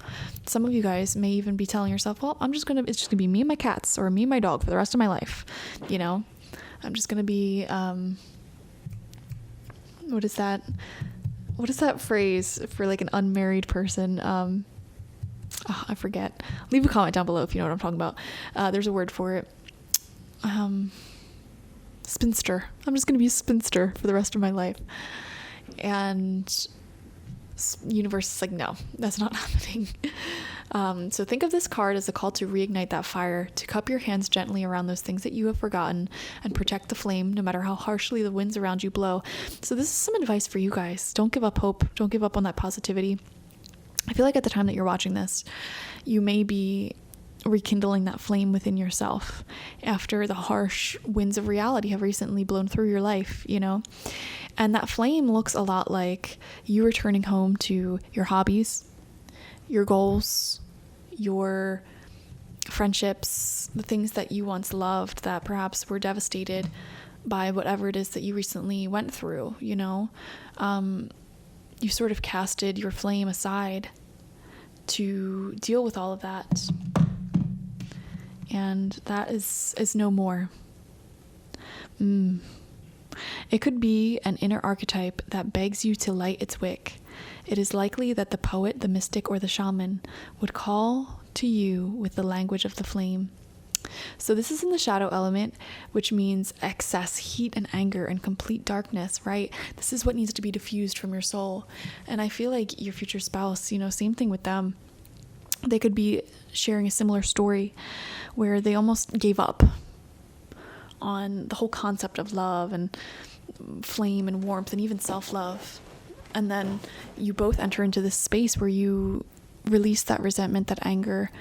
Some of you guys may even be telling yourself, well, it's just gonna be me and my cats, or me and my dog for the rest of my life. I'm just gonna be, what is that phrase for like an unmarried person? I forget. Leave a comment down below if you know what I'm talking about. There's a word for it. Spinster. I'm just going to be a spinster for the rest of my life. And universe is like, no, that's not happening. So think of this card as a call to reignite that fire, to cup your hands gently around those things that you have forgotten, and protect the flame no matter how harshly the winds around you blow. So this is some advice for you guys. Don't give up hope. Don't give up on that positivity. I feel like at the time that you're watching this, you may be rekindling that flame within yourself after the harsh winds of reality have recently blown through your life, and that flame looks a lot like you returning home to your hobbies, your goals, your friendships, the things that you once loved that perhaps were devastated by whatever it is that you recently went through. You sort of casted your flame aside to deal with all of that. And that is no more. It could be an inner archetype that begs you to light its wick. It is likely that the poet, the mystic, or the shaman would call to you with the language of the flame. So this is in the shadow element, which means excess heat and anger and complete darkness, right? This is what needs to be diffused from your soul. And I feel like your future spouse, same thing with them. They could be sharing a similar story where they almost gave up on the whole concept of love and flame and warmth and even self-love. And then you both enter into this space where you release that resentment, that anger,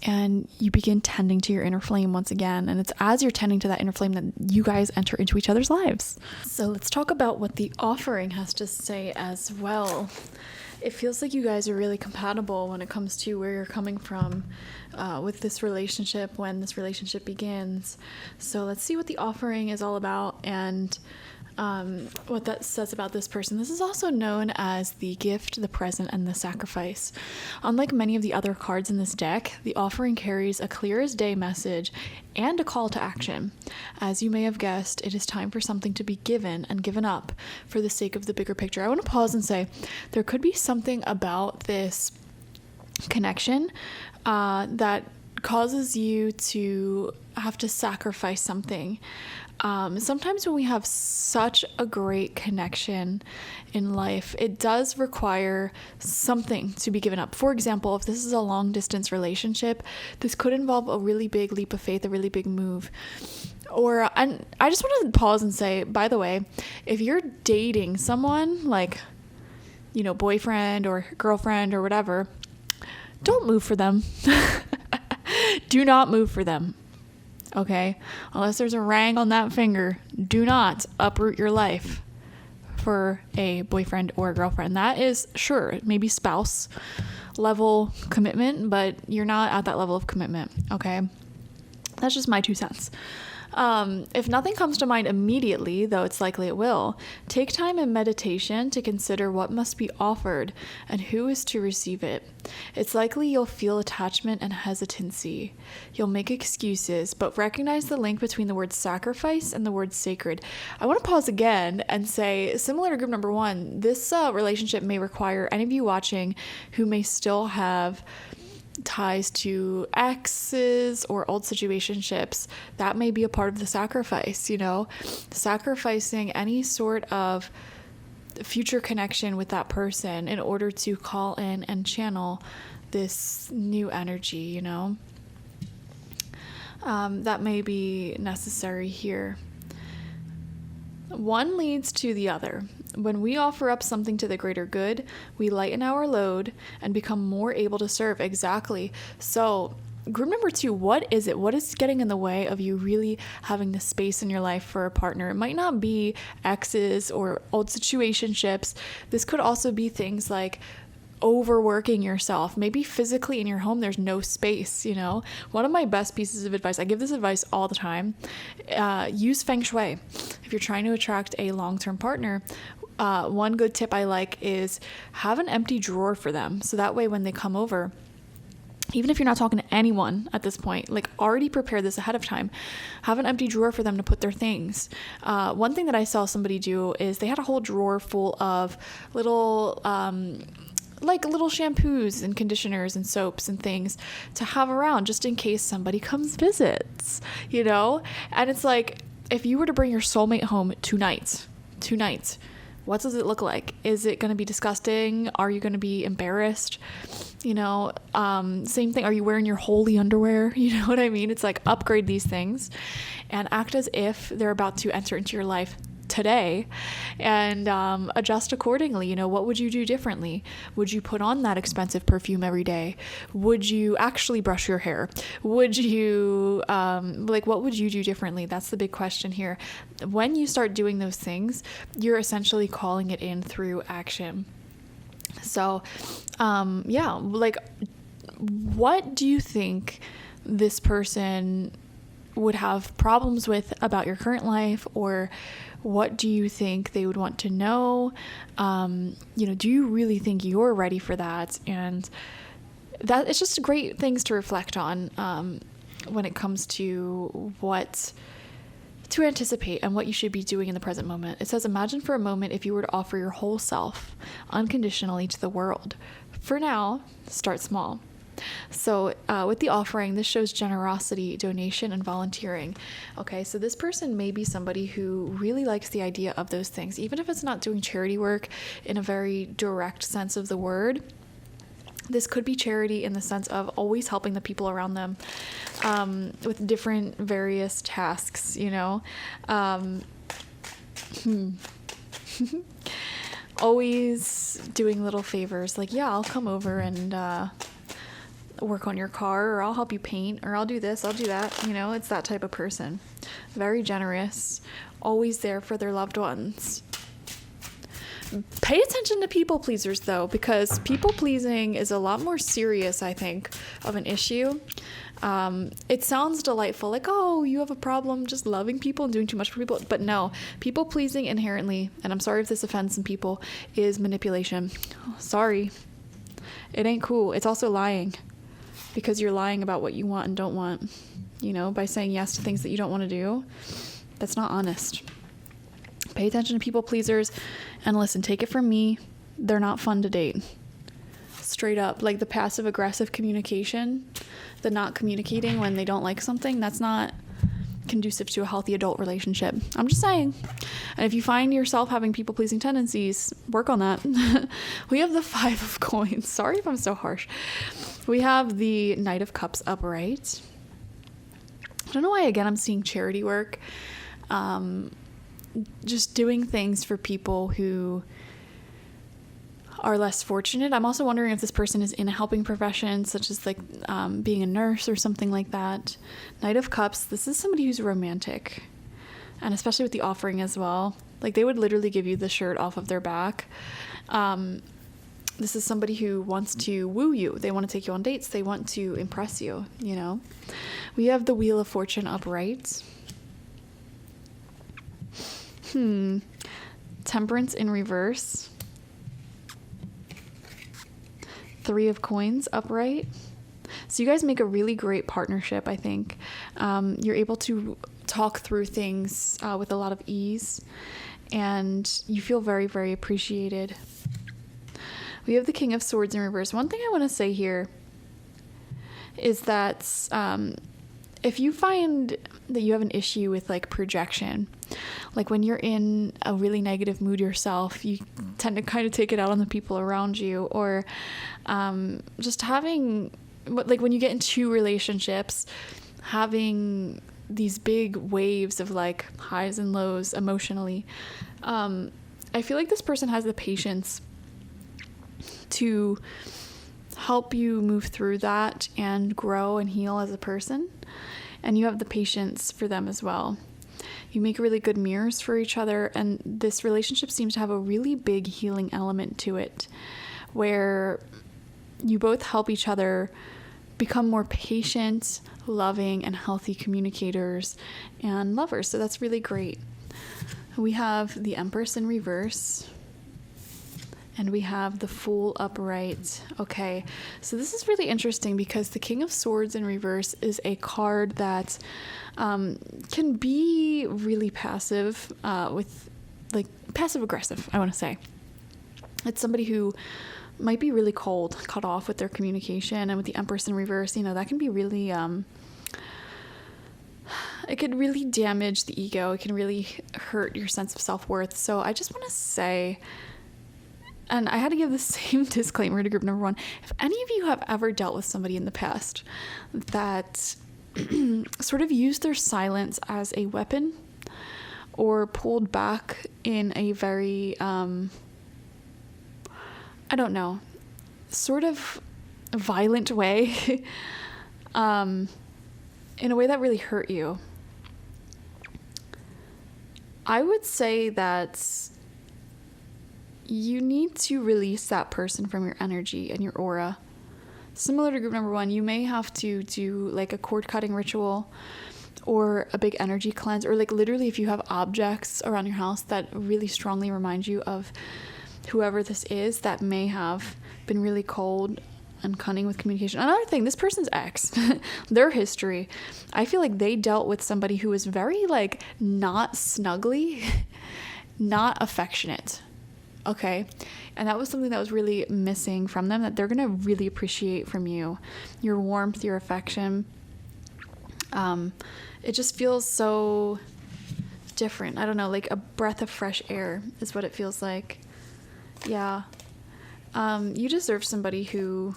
and you begin tending to your inner flame once again. And it's as you're tending to that inner flame that you guys enter into each other's lives. So let's talk about what the offering has to say as well. It feels like you guys are really compatible when it comes to where you're coming from with this relationship, when this relationship begins. So let's see what the offering is all about. And what that says about this person. This is also known as the gift, the present, and the sacrifice. Unlike many of the other cards in this deck, the offering carries a clear as day message and a call to action. As you may have guessed, it is time for something to be given and given up for the sake of the bigger picture. I want to pause and say there could be something about this connection that causes you to have to sacrifice something. Sometimes when we have such a great connection in life, it does require something to be given up. For example, if this is a long distance relationship, this could involve a really big leap of faith, a really big move. And I just want to pause and say, by the way, if you're dating someone like, boyfriend or girlfriend or whatever, don't move for them. Do not move for them. Okay? Unless there's a ring on that finger, do not uproot your life for a boyfriend or a girlfriend. That is, sure, maybe spouse level commitment, but you're not at that level of commitment. Okay? That's just my 2 cents. If nothing comes to mind immediately, though it's likely it will, take time in meditation to consider what must be offered and who is to receive it. It's likely you'll feel attachment and hesitancy. You'll make excuses, but recognize the link between the word sacrifice and the word sacred. I want to pause again and say, similar to group number 1, this relationship may require any of you watching who may still have ties to exes or old situationships. That may be a part of the sacrifice, sacrificing any sort of future connection with that person in order to call in and channel this new energy, that may be necessary here. One leads to the other. When we offer up something to the greater good, we lighten our load and become more able to serve. Exactly. So, group number 2, what is it? What is getting in the way of you really having the space in your life for a partner? It might not be exes or old situationships. This could also be things like overworking yourself. Maybe physically in your home there's no space. One of my best pieces of advice, I give this advice all the time, use feng shui. If you're trying to attract a long-term partner, one good tip I like is have an empty drawer for them, so that way when they come over, even if you're not talking to anyone at this point, already prepare this ahead of time. Have an empty drawer for them to put their things. One thing that I saw somebody do is they had a whole drawer full of little little shampoos and conditioners and soaps and things to have around just in case somebody comes visits, And it's like, if you were to bring your soulmate home tonight, what does it look like? Is it going to be disgusting? Are you going to be embarrassed? Same thing. Are you wearing your holy underwear? You know what I mean? It's like, upgrade these things and act as if they're about to enter into your life today, and adjust accordingly. What would you do differently? Would you put on that expensive perfume every day? Would you actually brush your hair? Would you what would you do differently? That's the big question here. When you start doing those things, you're essentially calling it in through action. So what do you think this person would have problems with about your current life, or what do you think they would want to know? Do you really think you're ready for that? And that it's just great things to reflect on when it comes to what to anticipate and what you should be doing in the present moment. It says, imagine for a moment if you were to offer your whole self unconditionally to the world. For now, start small. So with the offering, this shows generosity, donation, and volunteering. Okay, so this person may be somebody who really likes the idea of those things, even if it's not doing charity work in a very direct sense of the word. This could be charity in the sense of always helping the people around them with different various tasks, always doing little favors like, I'll come over and work on your car, or I'll help you paint, or I'll do this, I'll do that. It's that type of person. Very generous, always there for their loved ones. Pay attention to people pleasers though, because people pleasing is a lot more serious, I think, of an issue. It sounds delightful, like, oh, you have a problem just loving people and doing too much for people. But no, people pleasing inherently, and I'm sorry if this offends some people, is manipulation. Sorry. It ain't cool. It's also lying, because you're lying about what you want and don't want, you know, by saying yes to things that you don't want to do. That's not honest. Pay attention to people pleasers, and listen, take it from me, they're not fun to date. Straight up, like the passive aggressive communication, the not communicating when they don't like something, that's not conducive to a healthy adult relationship. I'm just saying. And if you find yourself having people pleasing tendencies, work on that. We have the 5 of coins. Sorry if I'm so harsh. We have the Knight of Cups upright. I don't know why, again, I'm seeing charity work. Just doing things for people who are less fortunate. I'm also wondering if this person is in a helping profession, such as like being a nurse or something like that. Knight of Cups, this is somebody who's romantic, and especially with the offering as well. Like they would literally give you the shirt off of their back. This is somebody who wants to woo you. They want to take you on dates. They want to impress you, you know. We have the Wheel of Fortune upright. Temperance in reverse. 3 of Coins upright. So you guys make a really great partnership, I think. You're able to talk through things with a lot of ease, and you feel very, very appreciated. We have the King of Swords in reverse. One thing I want to say here is that if you find that you have an issue with like projection, like when you're in a really negative mood yourself, you tend to kind of take it out on the people around you, or just having, like when you get into relationships, having these big waves of like highs and lows emotionally. I feel like this person has the patience to help you move through that and grow and heal as a person. And you have the patience for them as well. You make really good mirrors for each other, and this relationship seems to have a really big healing element to it, where you both help each other become more patient, loving, and healthy communicators and lovers. So that's really great. We have the Empress in reverse. And we have the Fool upright. Okay, so this is really interesting because the King of Swords in reverse is a card that can be really passive, with like passive aggressive, I want to say. It's somebody who might be really cold, cut off with their communication, and with the Empress in reverse, you know, that can be really, it could really damage the ego. It can really hurt your sense of self-worth. So I just want to say, and I had to give the same disclaimer to group number 1. If any of you have ever dealt with somebody in the past that sort of used their silence as a weapon, or pulled back in a very, I don't know, sort of violent way, in a way that really hurt you, I would say that you need to release that person from your energy and your aura. Similar to group number 1, you may have to do like a cord cutting ritual or a big energy cleanse, or like literally if you have objects around your house that really strongly remind you of whoever this is that may have been really cold and cunning with communication. Another thing, this person's ex, their history, I feel like they dealt with somebody who was very like not snuggly, not affectionate. Okay. And that was something that was really missing from them, that they're going to really appreciate from you. Your warmth, your affection. It just feels so different. I don't know, like a breath of fresh air is what it feels like. Yeah. You deserve somebody who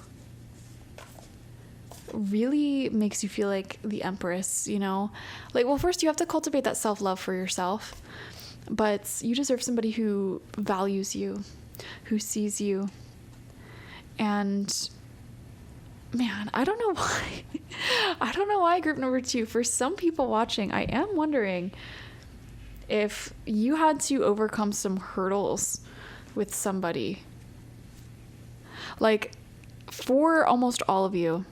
really makes you feel like the Empress, you know? Like, well, first you have to cultivate that self-love for yourself. But you deserve somebody who values you, who sees you. And man, I don't know why. I don't know why group number 2. For some people watching, I am wondering if you had to overcome some hurdles, with somebody. Like, for almost all of you,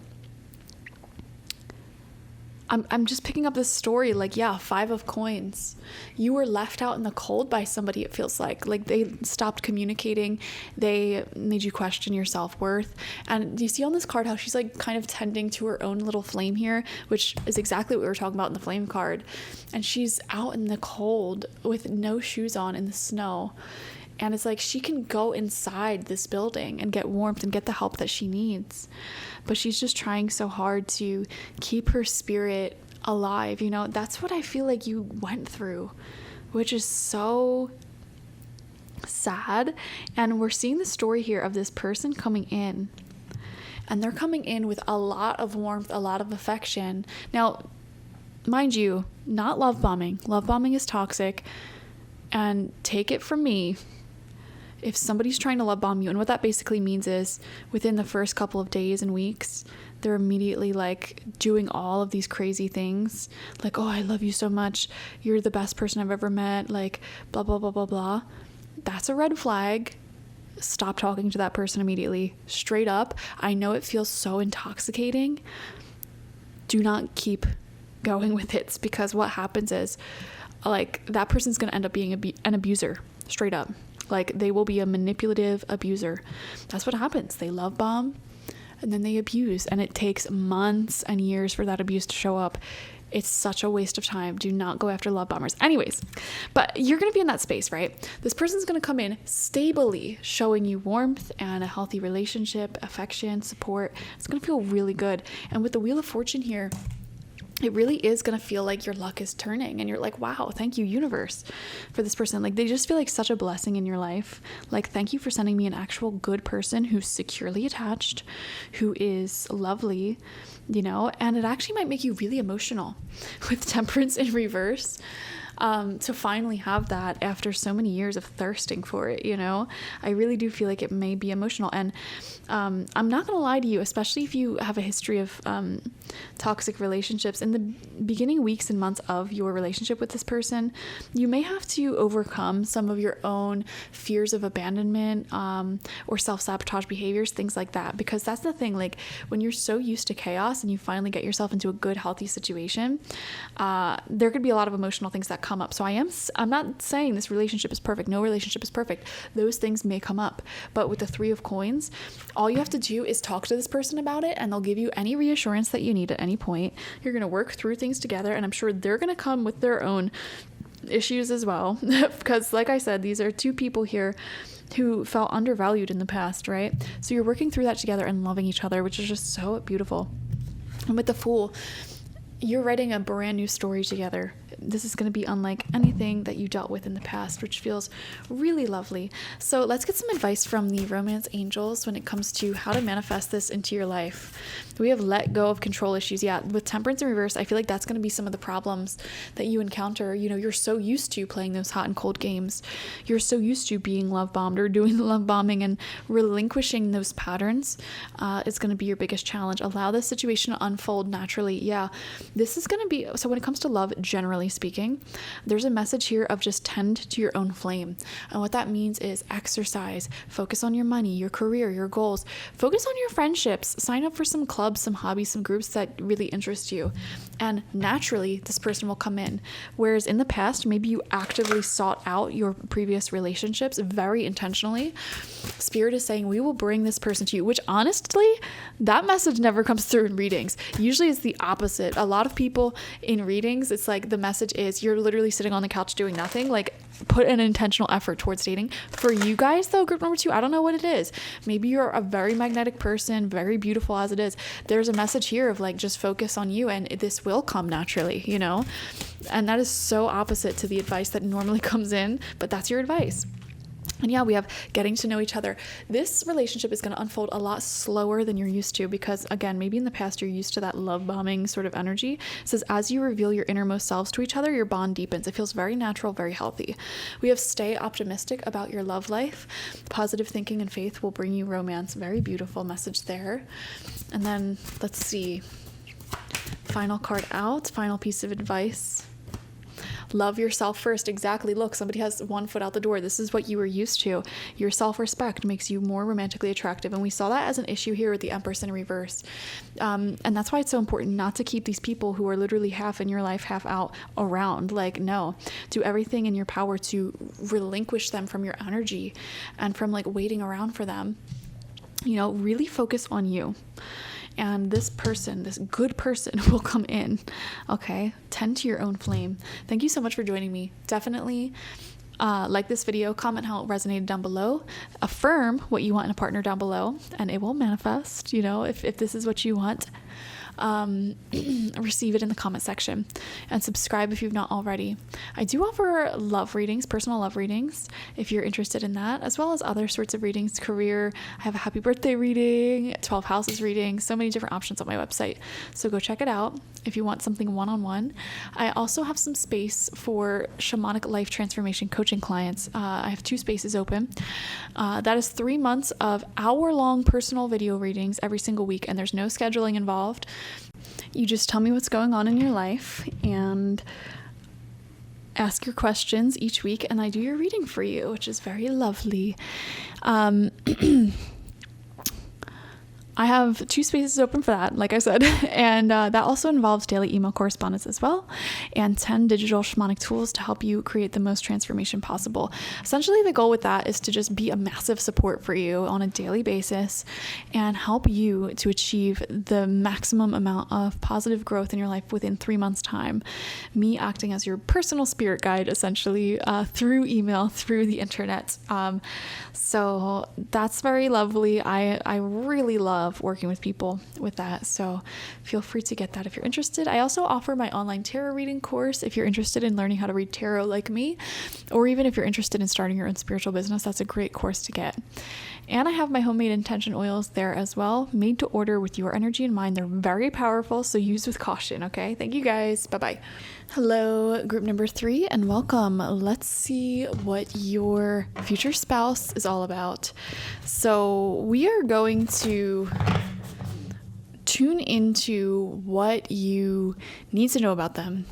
I'm just picking up this story, like, yeah, 5 of coins. You were left out in the cold by somebody, it feels like they stopped communicating. They made you question your self-worth. And you see on this card how she's like kind of tending to her own little flame here, which is exactly what we were talking about in the flame card. And she's out in the cold with no shoes on in the snow. And it's like she can go inside this building and get warmth and get the help that she needs. But she's just trying so hard to keep her spirit alive. You know, that's what I feel like you went through, which is so sad. And we're seeing the story here of this person coming in. And they're coming in with a lot of warmth, a lot of affection. Now, mind you, not love bombing. Love bombing is toxic. And take it from me, if somebody's trying to love bomb you, and what that basically means is within the first couple of days and weeks, they're immediately like doing all of these crazy things, like, oh, I love you so much, you're the best person I've ever met, like blah blah blah blah blah. That's a red flag. Stop talking to that person immediately, straight up. I know it feels so intoxicating. Do not keep going with it, because what happens is, like, that person's going to end up being an abuser, straight up. Like, they will be a manipulative abuser. That's what happens. They love bomb and then they abuse, and it takes months and years for that abuse to show up. It's such a waste of time. Do not go after love bombers. Anyways, but you're going to be in that space, right? This person's going to come in stably, showing you warmth and a healthy relationship, affection, support. It's going to feel really good. And with the Wheel of Fortune here, it really is going to feel like your luck is turning, and you're like, wow, thank you, universe, for this person. Like, they just feel like such a blessing in your life. Like, thank you for sending me an actual good person who's securely attached, who is lovely, you know. And it actually might make you really emotional with Temperance in reverse. To finally have that after so many years of thirsting for it, you know. I really do feel like it may be emotional. And I'm not gonna lie to you, especially if you have a history of toxic relationships. In the beginning weeks and months of your relationship with this person, you may have to overcome some of your own fears of abandonment or self-sabotage behaviors, things like that. Because that's the thing, like, when you're so used to chaos and you finally get yourself into a good, healthy situation, there could be a lot of emotional things that come up. So I'm not saying this relationship is perfect. No relationship is perfect. Those things may come up. But with the 3 of coins, all you have to do is talk to this person about it, and they'll give you any reassurance that you need at any point. You're going to work through things together, and I'm sure they're going to come with their own issues as well. Because like I said, these are 2 people here who felt undervalued in the past, right? So you're working through that together and loving each other, which is just so beautiful. And with the Fool, you're writing a brand new story together. This is going to be unlike anything that you dealt with in the past, which feels really lovely. So let's get some advice from the romance angels when it comes to how to manifest this into your life. We have let go of control issues. Yeah, with Temperance in reverse, I feel like that's going to be some of the problems that you encounter. You know, you're so used to playing those hot and cold games. You're so used to being love bombed or doing the love bombing, and relinquishing those patterns is going to be your biggest challenge. Allow this situation to unfold naturally. Yeah, this is going to be, so when it comes to love, generally speaking, there's a message here of just tend to your own flame. And what that means is exercise, focus on your money, your career, your goals, focus on your friendships, sign up for some clubs, some hobbies, some groups that really interest you. And naturally, this person will come in. Whereas in the past, maybe you actively sought out your previous relationships very intentionally. Spirit is saying, we will bring this person to you, which honestly, that message never comes through in readings. Usually it's the opposite. A lot of people in readings, it's like the message is you're literally sitting on the couch doing nothing. Like, put an intentional effort towards dating. For you guys though, group number 2, I don't know what it is. Maybe you're a very magnetic person, very beautiful as it is. There's a message here of like, just focus on you and this will come naturally, you know? And that is so opposite to the advice that normally comes in, but that's your advice. And yeah, we have getting to know each other. This relationship is going to unfold a lot slower than you're used to, because again, maybe in the past you're used to that love bombing sort of energy. It says, as you reveal your innermost selves to each other, your bond deepens. It feels very natural, very healthy. We have stay optimistic about your love life. Positive thinking and faith will bring you romance. Very beautiful message there. And then let's see. Final card out, final piece of advice. Love yourself first. Exactly. Look, somebody has one foot out the door. This is what you were used to. Your self-respect makes you more romantically attractive. And we saw that as an issue here with the Empress in reverse. And that's why it's so important not to keep these people who are literally half in your life, half out around. Like, no, do everything in your power to relinquish them from your energy and from like waiting around for them. You know, really focus on you. And this person, this good person will come in. Okay. Tend to your own flame. Thank you so much for joining me. Definitely like this video, comment how it resonated down below, affirm what you want in a partner down below, and it will manifest, you know, if this is what you want. Receive it in the comment section, and subscribe if you've not already. I do offer love readings, personal love readings, if you're interested in that, as well as other sorts of readings, career. I have a happy birthday reading, 12 houses reading, so many different options on my website. So go check it out if you want something one-on-one. I also have some space for shamanic life transformation coaching clients. I have 2 spaces open. That is 3 months of hour-long personal video readings every single week, and there's no scheduling involved. You just tell me what's going on in your life and ask your questions each week, and I do your reading for you, which is very lovely. I have 2 spaces open for that, like I said, and that also involves daily email correspondence as well, and 10 digital shamanic tools to help you create the most transformation possible. Essentially, the goal with that is to just be a massive support for you on a daily basis and help you to achieve the maximum amount of positive growth in your life within 3 months' time. Me acting as your personal spirit guide, essentially, through email, through the internet. So that's very lovely. I really love working with people with that, so feel free to get that if you're interested. I also offer my online tarot reading course if you're interested in learning how to read tarot like me, or even if you're interested in starting your own spiritual business. That's a great course to get. And I have my homemade intention oils there as well, made to order with your energy in mind. They're very powerful, so use with caution. Okay, thank you guys. Bye-bye. Hello, group number 3, and welcome. Let's see what your future spouse is all about. So we are going to tune into what you need to know about them,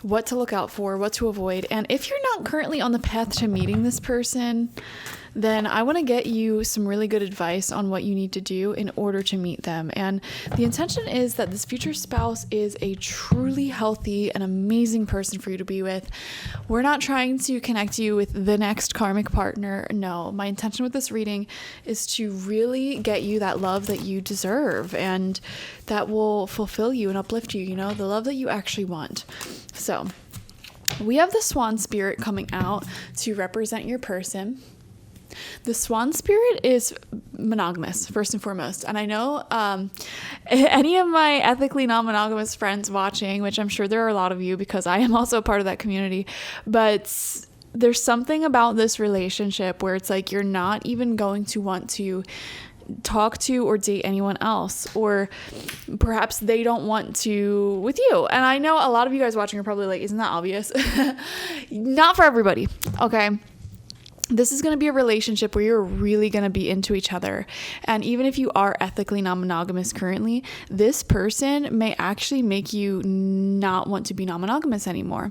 what to look out for, what to avoid. And if you're not currently on the path to meeting this person, then I want to get you some really good advice on what you need to do in order to meet them. And the intention is that this future spouse is a truly healthy and amazing person for you to be with. We're not trying to connect you with the next karmic partner. No, my intention with this reading is to really get you that love that you deserve and that will fulfill you and uplift you, you know, the love that you actually want. So we have the Swan Spirit coming out to represent your person. The Swan Spirit is monogamous, first and foremost. And I know any of my ethically non-monogamous friends watching, which I'm sure there are a lot of you because I am also a part of that community, but there's something about this relationship where it's like you're not even going to want to talk to or date anyone else, or perhaps they don't want to with you. And I know a lot of you guys watching are probably like, isn't that obvious? Not for everybody, okay? This is going to be a relationship where you're really going to be into each other. And even if you are ethically non-monogamous currently, this person may actually make you not want to be non-monogamous anymore,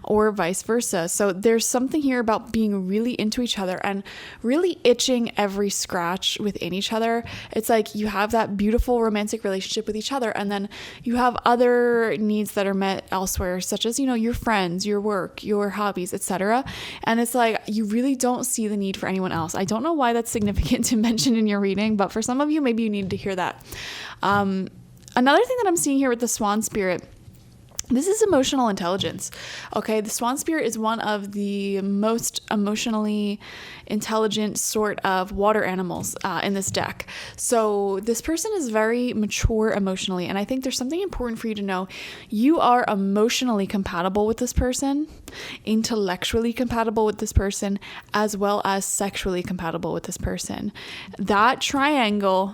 or vice versa. So there's something here about being really into each other and really itching every scratch within each other. It's like you have that beautiful romantic relationship with each other, and then you have other needs that are met elsewhere, such as, you know, your friends, your work, your hobbies, etc. And it's like you really don't see the need for anyone else. I don't know why that's significant to mention in your reading, but for some of you, maybe you need to hear that. Another thing that I'm seeing here with the Swan Spirit, this is emotional intelligence. Okay, the Swan Spirit is one of the most emotionally intelligent sort of water animals in this deck. So this person is very mature emotionally, and I think there's something important for you to know. You are emotionally compatible with this person, intellectually compatible with this person, as well as sexually compatible with this person. That triangle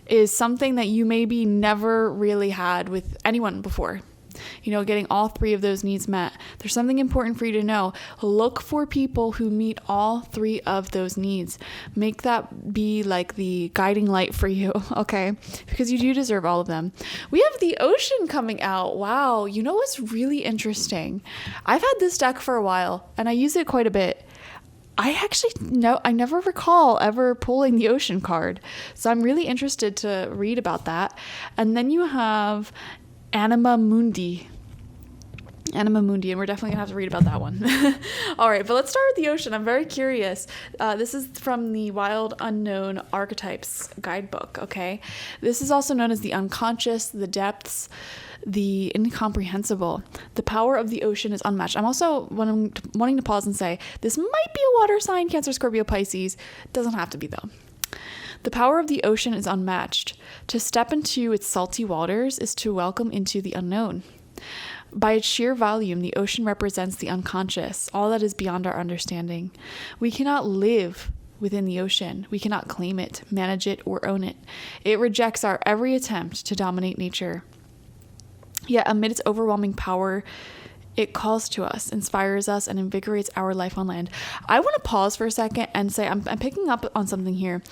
is something that you maybe never really had with anyone before. getting all 3 of those needs met. There's something important for you to know. Look for people who meet all 3 of those needs. Make that be like the guiding light for you, okay? Because you do deserve all of them. We have the ocean coming out. Wow. You know what's really interesting? I've had this deck for a while and I use it quite a bit. I never recall ever pulling the ocean card. So I'm really interested to read about that. And then you have Anima Mundi, and we're definitely gonna have to read about that one. All right, but let's start with the ocean. I'm very curious. This is from the Wild Unknown Archetypes guidebook, okay? This is also known as the unconscious, the depths, the incomprehensible. The power of the ocean is unmatched. I'm also wanting to pause and say, this might be a water sign, Cancer, Scorpio, Pisces. Doesn't have to be, though. The power of the ocean is unmatched. To step into its salty waters is to welcome into the unknown. By its sheer volume, the ocean represents the unconscious, all that is beyond our understanding. We cannot live within the ocean. We cannot claim it, manage it, or own it. It rejects our every attempt to dominate nature. Yet amid its overwhelming power, it calls to us, inspires us, and invigorates our life on land. I want to pause for a second and say I'm picking up on something here.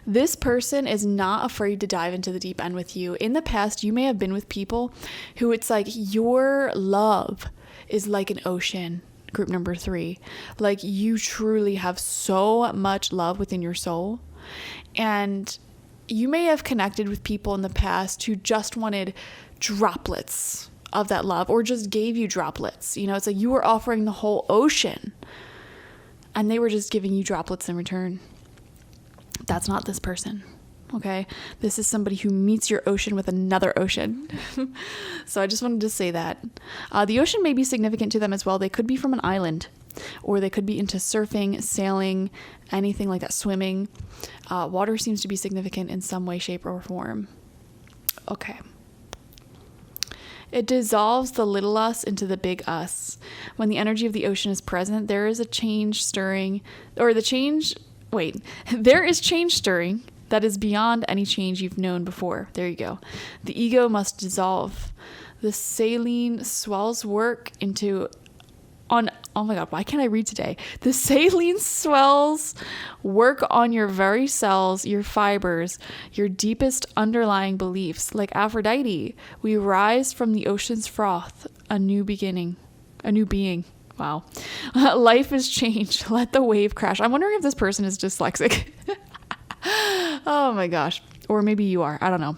This person is not afraid to dive into the deep end with you. In the past, you may have been with people who it's like your love is like an ocean. Group number 3. Like you truly have so much love within your soul. And you may have connected with people in the past who just wanted droplets of that love, or just gave you droplets. It's like you were offering the whole ocean and they were just giving you droplets in return. That's not this person, okay? This is somebody who meets your ocean with another ocean. So I just wanted to say that. The ocean may be significant to them as well. They could be from an island, or they could be into surfing, sailing, anything like that, swimming. Water seems to be significant in some way, shape, or form. Okay. It dissolves the little us into the big us. When the energy of the ocean is present, there is change stirring that is beyond any change you've known before. There you go. The ego must dissolve. The saline swells work into oh my God, why can't I read today? The saline swells work on your very cells, your fibers, your deepest underlying beliefs. Like Aphrodite, we rise from the ocean's froth, a new beginning, a new being. Wow. Life is changed. Let the wave crash. I'm wondering if this person is dyslexic. Oh my gosh. Or maybe you are. I don't know.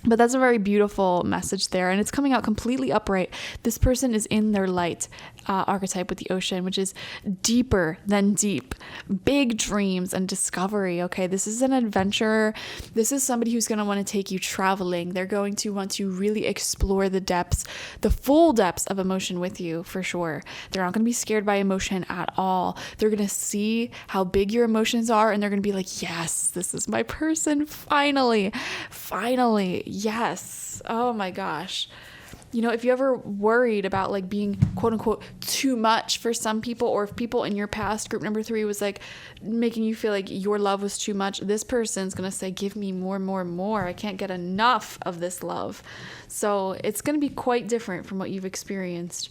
But that's a very beautiful message there, and it's coming out completely upright. This person is in their light archetype with the ocean, which is deeper than deep. Big dreams and discovery, okay? This is an adventurer. This is somebody who's going to want to take you traveling. They're going to want to really explore the depths, the full depths of emotion with you, for sure. They're not going to be scared by emotion at all. They're going to see how big your emotions are, and they're going to be like, yes, this is my person. Finally. Yes. Oh my gosh. If you ever worried about like being quote unquote too much for some people, or if people in your past, group number 3, was like making you feel like your love was too much, this person's going to say, give me more. I can't get enough of this love. So it's going to be quite different from what you've experienced.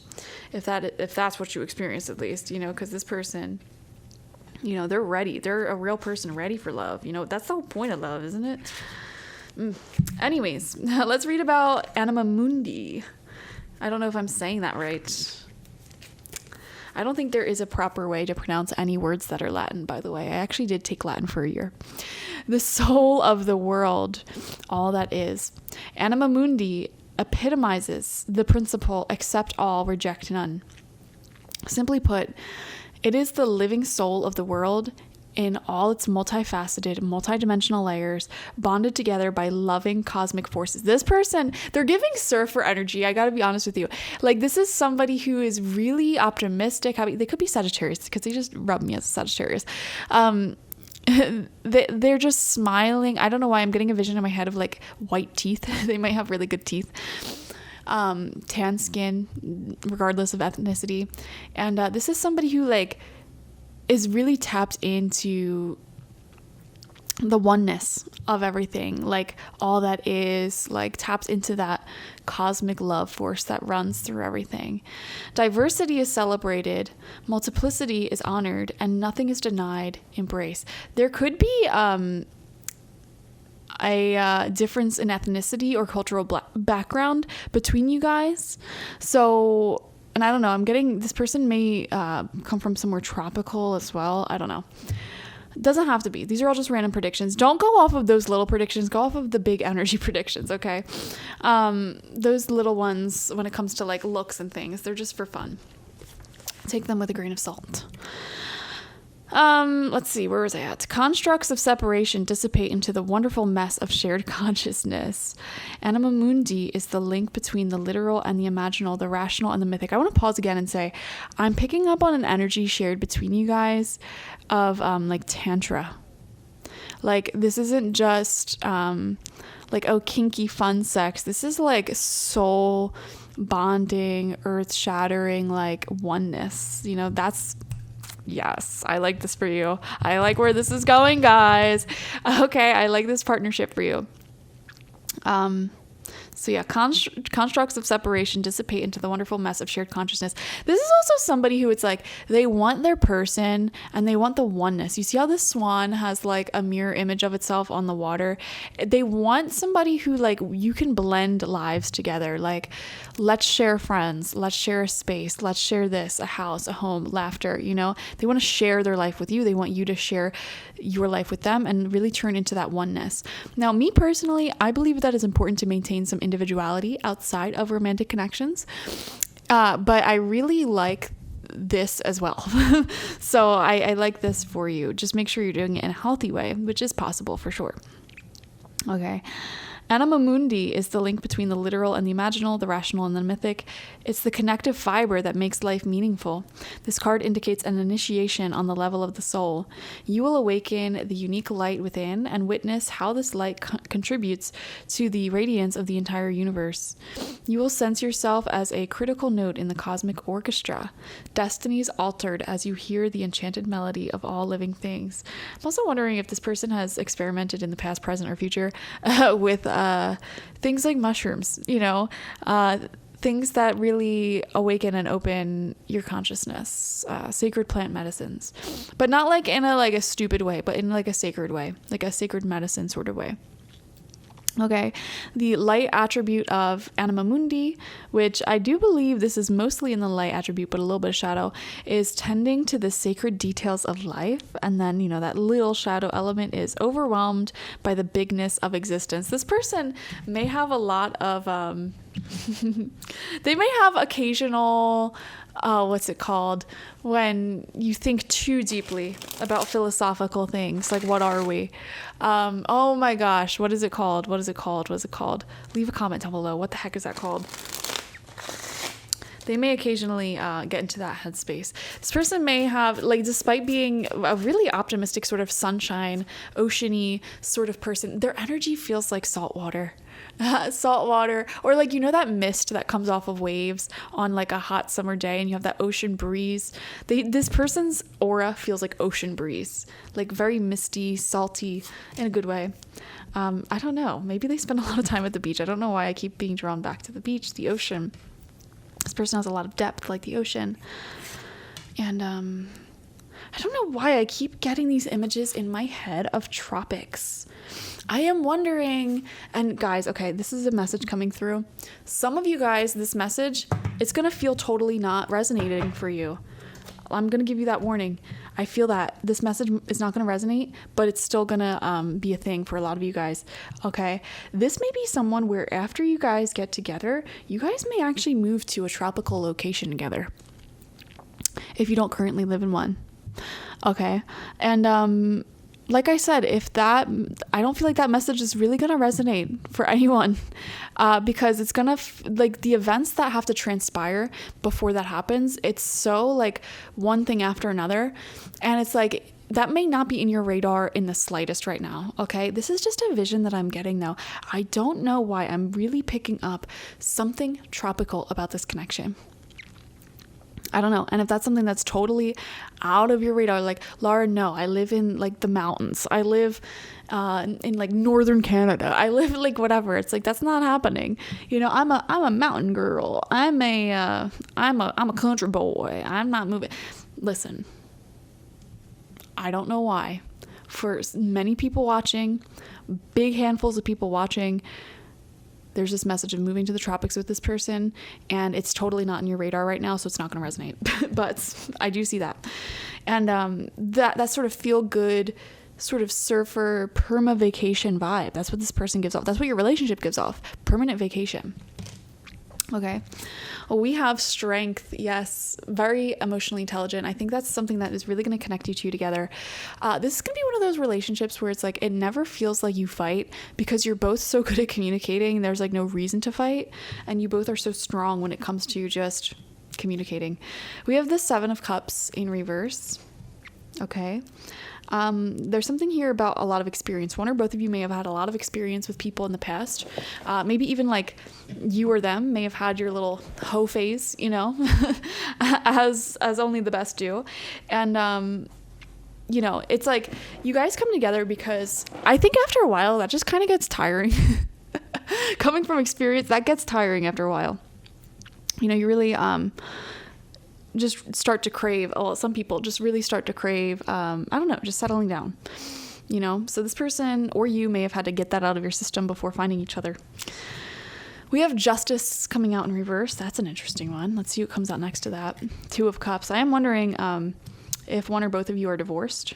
If that's what you experienced, at least, because this person, they're ready. They're a real person ready for love. That's the whole point of love, isn't it? Anyways, let's read about Anima Mundi. I don't know if I'm saying that right. I don't think there is a proper way to pronounce any words that are Latin, by the way. I actually did take Latin for a year. The soul of the world, all that is. Anima Mundi epitomizes the principle, accept all, reject none. Simply put, it is the living soul of the world in all its multifaceted, multidimensional layers, bonded together by loving cosmic forces. This person, they're giving surfer energy. I gotta be honest with you. Like, this is somebody who is really optimistic. They could be Sagittarius, because they just rub me as a Sagittarius. They're just smiling. I don't know why I'm getting a vision in my head of like white teeth. They might have really good teeth. Tan skin, regardless of ethnicity. And this is somebody who like is really tapped into the oneness of everything, like all that is, like taps into that cosmic love force that runs through everything. Diversity is celebrated, multiplicity is honored, and nothing is denied. Embrace. There could be a difference in ethnicity or cultural background between you guys. So, and I don't know, I'm getting, this person may come from somewhere tropical as well. I don't know. Doesn't have to be. These are all just random predictions. Don't go off of those little predictions. Go off of the big energy predictions, okay? Those little ones, when it comes to like looks and things, they're just for fun. Take them with a grain of salt. Let's see, where was I at? Constructs of separation dissipate into the wonderful mess of shared consciousness. Anima mundi is the link between the literal and the imaginal, the rational and the mythic. I want to pause again and say, I'm picking up on an energy shared between you guys of, like tantra. Like, this isn't just, like, oh, kinky fun sex. This is like soul bonding, earth shattering, like oneness, you know, that's, yes, I like this for you. I like where this is going, guys. Okay, I like this partnership for you. So yeah, constructs of separation dissipate into the wonderful mess of shared consciousness. This is also somebody who, it's like they want their person and they want the oneness. You see how this swan has like a mirror image of itself on the water? They want somebody who, like, you can blend lives together. Like, let's share friends, let's share a space, let's share this, a house, a home, laughter, you know? They want to share their life with you. They want you to share your life with them and really turn into that oneness. Now, me personally, I believe that it's important to maintain some individuality outside of romantic connections, but I really like this as well. So I like this for you. Just make sure you're doing it in a healthy way, which is possible for sure. Okay. Anima mundi is the link between the literal and the imaginal, the rational and the mythic. It's the connective fiber that makes life meaningful. This card indicates an initiation on the level of the soul. You will awaken the unique light within and witness how this light contributes to the radiance of the entire universe. You will sense yourself as a critical note in the cosmic orchestra. Destinies altered as you hear the enchanted melody of all living things. I'm also wondering if this person has experimented in the past, present, or future with things like mushrooms, you know, things that really awaken and open your consciousness, sacred plant medicines, but not like in a stupid way, but in like a sacred way, like a sacred medicine sort of way. Okay, the light attribute of Anima mundi, which I do believe this is mostly in the light attribute, but a little bit of shadow, is tending to the sacred details of life. And then, you know, that little shadow element is overwhelmed by the bigness of existence. This person may have a lot of, they may have occasional, what's it called? When you think too deeply about philosophical things, like what are we? Oh my gosh, what is it called? What is it called? What is it called? Leave a comment down below. What the heck is that called? They may occasionally get into that headspace. This person may have, like, despite being a really optimistic sort of sunshine, oceany sort of person, their energy feels like salt water. Salt water, or like, you know, that mist that comes off of waves on like a hot summer day and you have that ocean breeze. This person's aura feels like ocean breeze, like very misty, salty in a good way. I don't know, maybe they spend a lot of time at the beach. I don't know why I keep being drawn back to the beach, the ocean. This person has a lot of depth like the ocean. And I don't know why I keep getting these images in my head of tropics. I am wondering, and guys, okay, this is a message coming through. Some of you guys, this message, it's going to feel totally not resonating for you. I'm going to give you that warning. I feel that this message is not going to resonate, but it's still going to be a thing for a lot of you guys. Okay. This may be someone where after you guys get together, you guys may actually move to a tropical location together if you don't currently live in one. Okay. And, like I said, I don't feel like that message is really going to resonate for anyone, because it's going to, like, the events that have to transpire before that happens, it's so like one thing after another. And it's like, that may not be in your radar in the slightest right now. Okay. This is just a vision that I'm getting though. I don't know why I'm really picking up something tropical about this connection. I don't know. And if that's something that's totally out of your radar, like, Laura, no, I live in like the mountains. I live in like northern Canada. I live like whatever. It's like, that's not happening. You know, I'm a mountain girl. I'm a country boy. I'm not moving. Listen, I don't know why. For many people watching, big handfuls of people watching, there's this message of moving to the tropics with this person, and it's totally not in your radar right now, so it's not going to resonate. But I do see that. And that sort of feel good, sort of surfer perma vacation vibe. That's what this person gives off. That's what your relationship gives off. Permanent vacation. Okay. Well, we have strength. Yes. Very emotionally intelligent. I think that's something that is really going to connect you two together. This is going to be one of those relationships where it's like, it never feels like you fight because you're both so good at communicating. There's like no reason to fight. And you both are so strong when it comes to just communicating. We have the 7 of Cups in reverse. Okay. There's something here about a lot of experience. One or both of you may have had a lot of experience with people in the past. Maybe even like you or them may have had your little hoe phase, you know, as only the best do. And, you know, it's like you guys come together because I think after a while that just kind of gets tiring. Coming from experience, that gets tiring after a while. You know, you really, just start to crave, some people just really start to crave, I don't know, just settling down, you know? So this person or you may have had to get that out of your system before finding each other. We have Justice coming out in reverse. That's an interesting one. Let's see what comes out next to that. 2 of Cups. I am wondering if one or both of you are divorced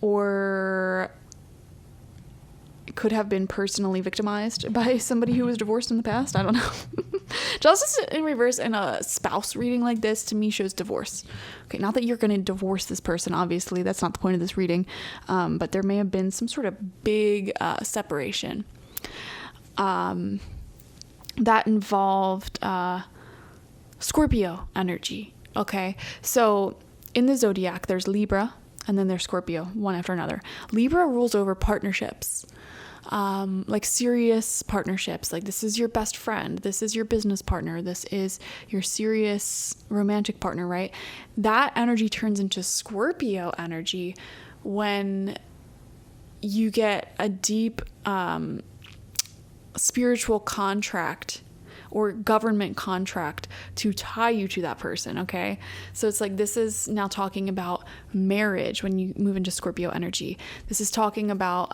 or could have been personally victimized by somebody who was divorced in the past. I don't know. Justice in reverse in a spouse reading like this to me shows divorce. Okay, not that you're going to divorce this person, obviously. That's not the point of this reading. But there may have been some sort of big separation that involved Scorpio energy. Okay, so in the zodiac, there's Libra and then there's Scorpio, one after another. Libra rules over partnerships. Like serious partnerships, like this is your best friend, this is your business partner, this is your serious romantic partner, right? That energy turns into Scorpio energy when you get a deep spiritual contract or government contract to tie you to that person, okay? So it's like this is now talking about marriage when you move into Scorpio energy. This is talking about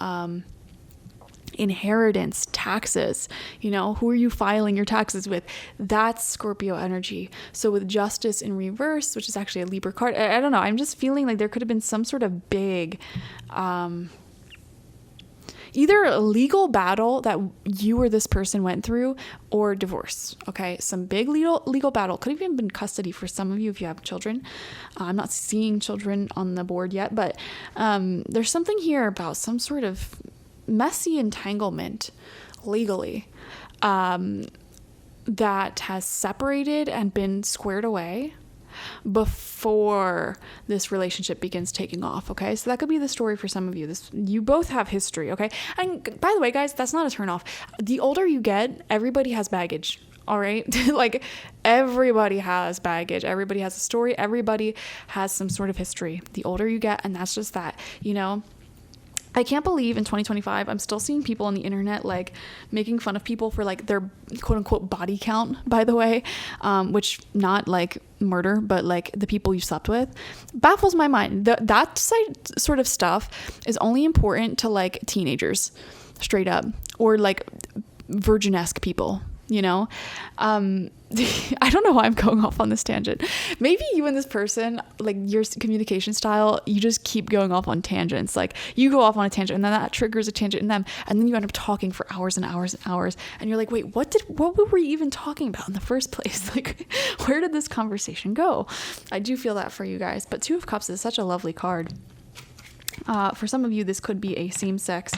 inheritance, taxes, you know, who are you filing your taxes with? That's Scorpio energy. So with Justice in reverse, which is actually a Libra card, I don't know, I'm just feeling like there could have been some sort of big either a legal battle that you or this person went through or divorce. Okay, some big legal battle. Could have even been custody for some of you if you have children. I'm not seeing children on the board yet, but there's something here about some sort of messy entanglement legally that has separated and been squared away before this relationship begins taking off. Okay, so that could be the story for some of you. You both have history. Okay, and by the way, guys, that's not a turn off. The older you get, everybody has baggage. All right, like everybody has baggage, everybody has a story, everybody has some sort of history. The older you get, and that's just that, you know. I can't believe in 2025, I'm still seeing people on the internet like making fun of people for like their quote unquote body count, by the way, which not like murder, but like the people you slept with. Baffles my mind. That sort of stuff is only important to like teenagers, straight up, or like virgin-esque people, you know? I don't know why I'm going off on this tangent. Maybe you and this person, like your communication style, you just keep going off on tangents. Like you go off on a tangent and then that triggers a tangent in them. And then you end up talking for hours and hours and hours. And you're like, wait, what were we even talking about in the first place? Like, where did this conversation go? I do feel that for you guys. But 2 of Cups is such a lovely card. For some of you, this could be a same-sex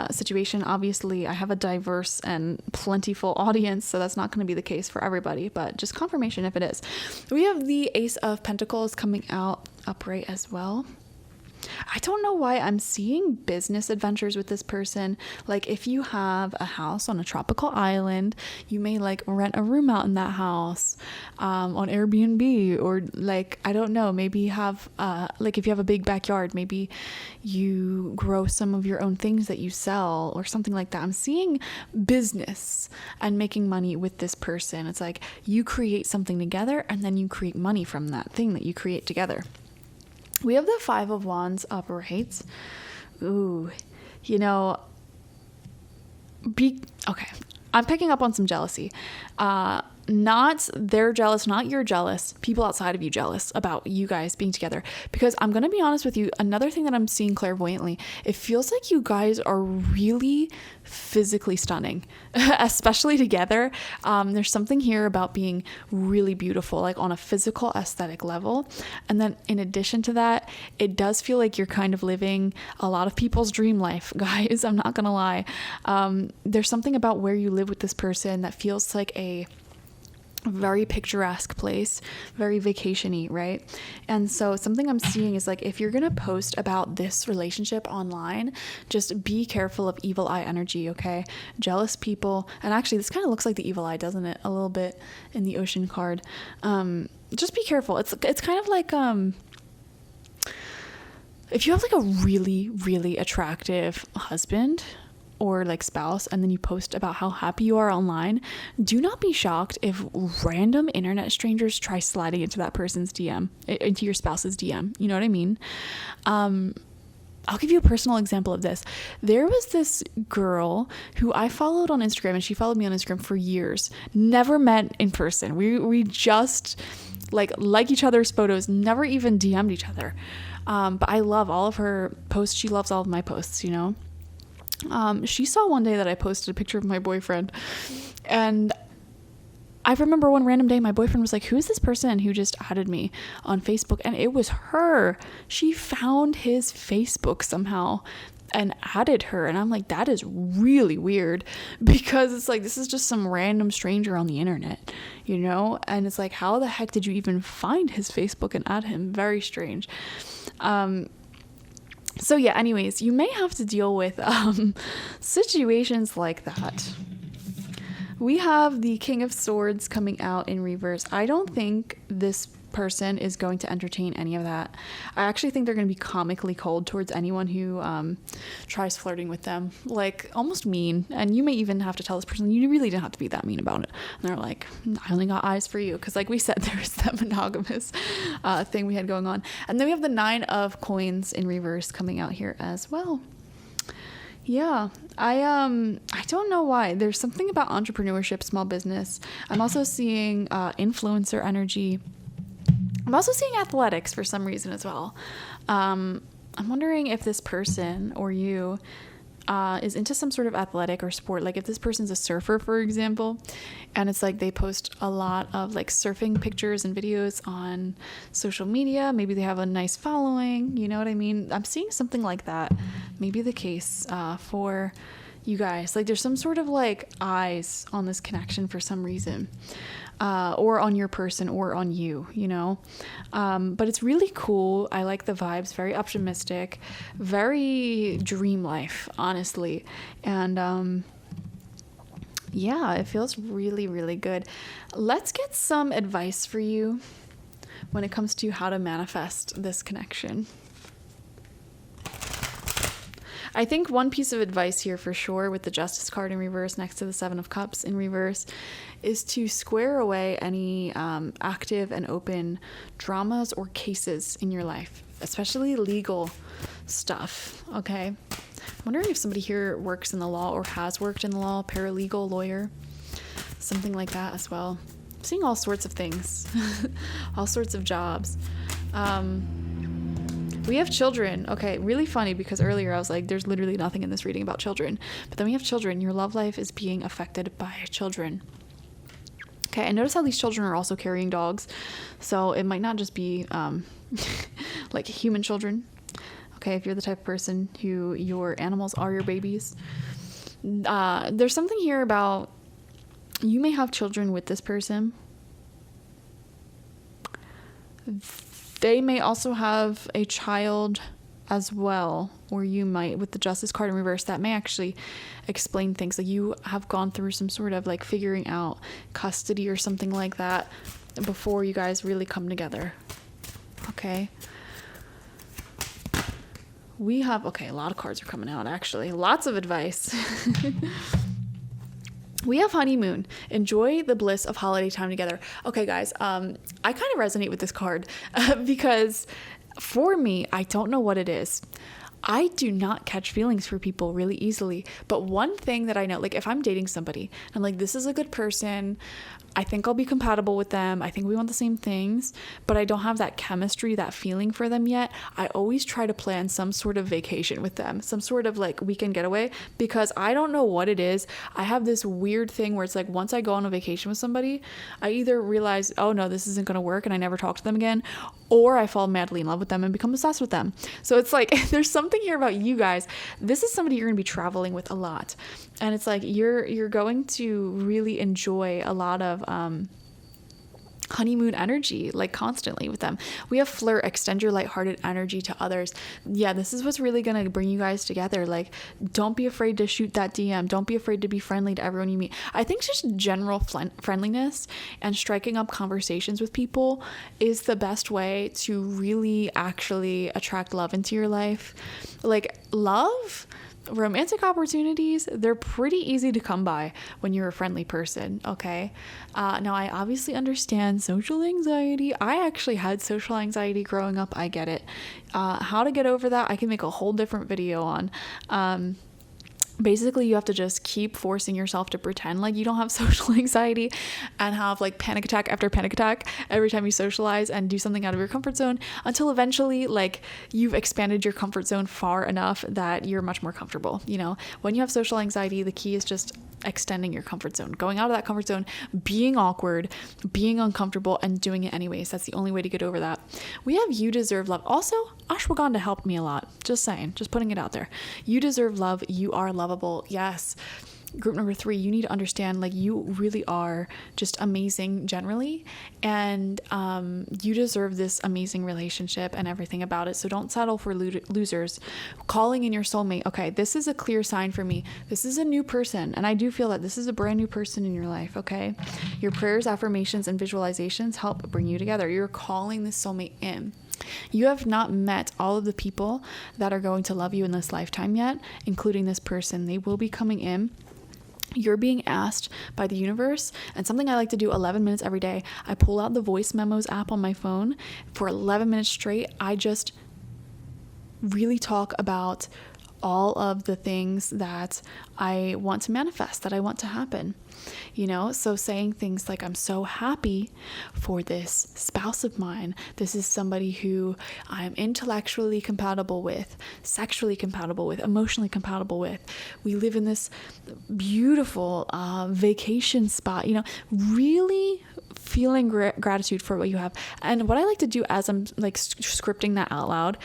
situation. Obviously, I have a diverse and plentiful audience, so that's not going to be the case for everybody, but just confirmation if it is. We have the Ace of Pentacles coming out upright as well. I don't know why I'm seeing business adventures with this person. Like if you have a house on a tropical island, you may like rent a room out in that house on Airbnb, or like, I don't know, maybe have like if you have a big backyard, maybe you grow some of your own things that you sell or something like that. I'm seeing business and making money with this person. It's like you create something together and then you create money from that thing that you create together. We have the Five of Wands upright. Ooh, you know, okay. I'm picking up on some jealousy. Not they're jealous, not you're jealous, people outside of you jealous about you guys being together. Because I'm going to be honest with you, another thing that I'm seeing clairvoyantly, it feels like you guys are really physically stunning, especially together. There's something here about being really beautiful, like on a physical aesthetic level. And then in addition to that, it does feel like you're kind of living a lot of people's dream life, guys. I'm not going to lie. There's something about where you live with this person that feels like a very picturesque place, very vacation-y, right? And so something I'm seeing is like, if you're gonna post about this relationship online, just be careful of evil eye energy, okay? Jealous people, and actually this kind of looks like the evil eye, doesn't it? A little bit in the Ocean card. Just be careful. It's kind of like if you have like a really, really attractive husband or like spouse, and then you post about how happy you are online, do not be shocked if random internet strangers try sliding into that person's DM, into your spouse's DM. You know what I mean? I'll give you a personal example of this. There was this girl who I followed on Instagram, and she followed me on Instagram for years. Never met in person. We just like each other's photos, never even DM'd each other. But I love all of her posts. She loves all of my posts, you know? She saw one day that I posted a picture of my boyfriend, and I remember one random day my boyfriend was like, who is this person who just added me on Facebook? And it was her. She found his Facebook somehow and added her, and I'm like, that is really weird, because it's like, this is just some random stranger on the internet, you know? And it's like, how the heck did you even find his Facebook and add him? Very strange. So yeah, anyways, you may have to deal with situations like that. We have the King of Swords coming out in reverse. I don't think this person is going to entertain any of that. I actually think they're going to be comically cold towards anyone who tries flirting with them, like almost mean. And you may even have to tell this person, you really didn't have to be that mean about it. And they're like, I only got eyes for you, because like we said, there's that monogamous thing we had going on. And then we have the Nine of Coins in reverse coming out here as well. Yeah, I don't know why. There's something about entrepreneurship, small business. I'm also seeing influencer energy. I'm also seeing athletics for some reason as well. I'm wondering if this person or you is into some sort of athletic or sport. Like if this person's a surfer, for example, and it's like they post a lot of like surfing pictures and videos on social media. Maybe they have a nice following, you know what I mean? I'm seeing something like that. Maybe the case for you guys. Like there's some sort of like eyes on this connection for some reason. Or on your person or on you, you know? But it's really cool. I like the vibes, very optimistic, very dream life, honestly. And yeah, it feels really, really good. Let's get some advice for you when it comes to how to manifest this connection. I think one piece of advice here for sure with the Justice card in reverse next to the Seven of Cups in reverse is to square away any active and open dramas or cases in your life, especially legal stuff, okay? I'm wondering if somebody here works in the law or has worked in the law, paralegal, lawyer, something like that as well. I'm seeing all sorts of things, all sorts of jobs. We have children. Okay, really funny, because earlier I was like, there's literally nothing in this reading about children. But then we have children. Your love life is being affected by children. Okay, and notice how these children are also carrying dogs. So it might not just be like human children. Okay, if you're the type of person who your animals are your babies. There's something here about you may have children with this person. They may also have a child as well, or you might, with the Justice card in reverse, that may actually explain things. Like you have gone through some sort of like figuring out custody or something like that before you guys really come together. Okay. We have, okay, a lot of cards are coming out actually. Lots of advice. We have honeymoon. Enjoy the bliss of holiday time together. Okay, guys, I kind of resonate with this card because for me, I don't know what it is. I do not catch feelings for people really easily. But one thing that I know, like if I'm dating somebody, I'm like, this is a good person. I think I'll be compatible with them. I think we want the same things, but I don't have that chemistry, that feeling for them yet. I always try to plan some sort of vacation with them, some sort of like weekend getaway, because I don't know what it is. I have this weird thing where it's like once I go on a vacation with somebody, I either realize, oh no, this isn't going to work and I never talk to them again, or I fall madly in love with them and become obsessed with them. So it's like there's something here about you guys. This is somebody you're going to be traveling with a lot. And it's like you're going to really enjoy a lot of honeymoon energy, like constantly with them. We have flirt, extend your lighthearted energy to others. Yeah, this is what's really going to bring you guys together. Like, don't be afraid to shoot that DM. Don't be afraid to be friendly to everyone you meet. I think just general friendliness and striking up conversations with people is the best way to really actually attract love into your life. Like, love, romantic opportunities, they're pretty easy to come by when you're a friendly person, okay? Now, I obviously understand social anxiety. I actually had social anxiety growing up. I get it. How to get over that, I can make a whole different video on. Basically, you have to just keep forcing yourself to pretend like you don't have social anxiety and have like panic attack after panic attack every time you socialize and do something out of your comfort zone until eventually like you've expanded your comfort zone far enough that you're much more comfortable. You know, when you have social anxiety, the key is just extending your comfort zone, going out of that comfort zone, being awkward, being uncomfortable, and doing it anyways. That's the only way to get over that. We have you deserve love. Also, ashwagandha helped me a lot. Just saying, just putting it out there. You deserve love. You are lovable. Yes. Group number 3, you need to understand like you really are just amazing generally, and you deserve this amazing relationship and everything about it. So don't settle for losers. Calling in your soulmate. Okay, this is a clear sign for me. This is a new person, and I do feel that this is a brand new person in your life. Okay, your prayers, affirmations, and visualizations help bring you together. You're calling this soulmate in. You have not met all of the people that are going to love you in this lifetime yet, including this person. They will be coming in. You're being asked by the universe, and something I like to do 11 minutes every day, I pull out the voice memos app on my phone for 11 minutes straight. I just really talk about all of the things that I want to manifest, that I want to happen, you know? So saying things like, I'm so happy for this spouse of mine. This is somebody who I'm intellectually compatible with, sexually compatible with, emotionally compatible with. We live in this beautiful vacation spot, you know, really feeling gratitude for what you have. And what I like to do as I'm like scripting that out loud,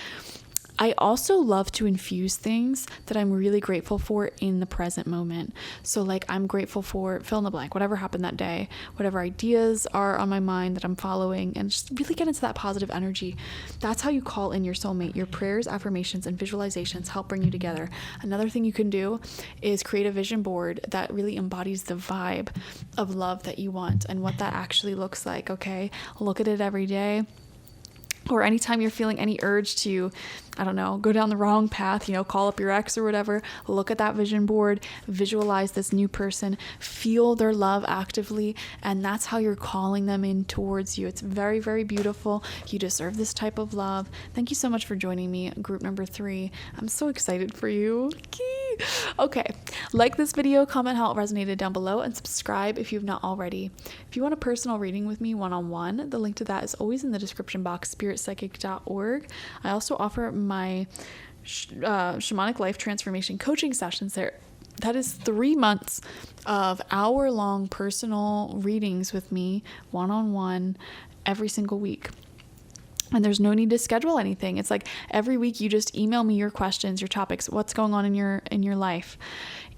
I also love to infuse things that I'm really grateful for in the present moment. So like I'm grateful for fill in the blank, whatever happened that day, whatever ideas are on my mind that I'm following, and just really get into that positive energy. That's how you call in your soulmate. Your prayers, affirmations, and visualizations help bring you together. Another thing you can do is create a vision board that really embodies the vibe of love that you want and what that actually looks like, okay? Look at it every day. Or anytime you're feeling any urge to, I don't know, go down the wrong path, you know, call up your ex or whatever, look at that vision board, visualize this new person, feel their love actively, and that's how you're calling them in towards you. It's very, very beautiful. You deserve this type of love. Thank you so much for joining me, group number 3. I'm so excited for you. Okay, like this video, comment how it resonated down below, and subscribe if you've not already. If you want a personal reading with me one-on-one, the link to that is always in the description box, spiritpsychic.org. I also offer my shamanic life transformation coaching sessions there. That is 3 months of hour-long personal readings with me one-on-one every single week. And there's no need to schedule anything. It's like every week you just email me your questions, your topics, what's going on in your life.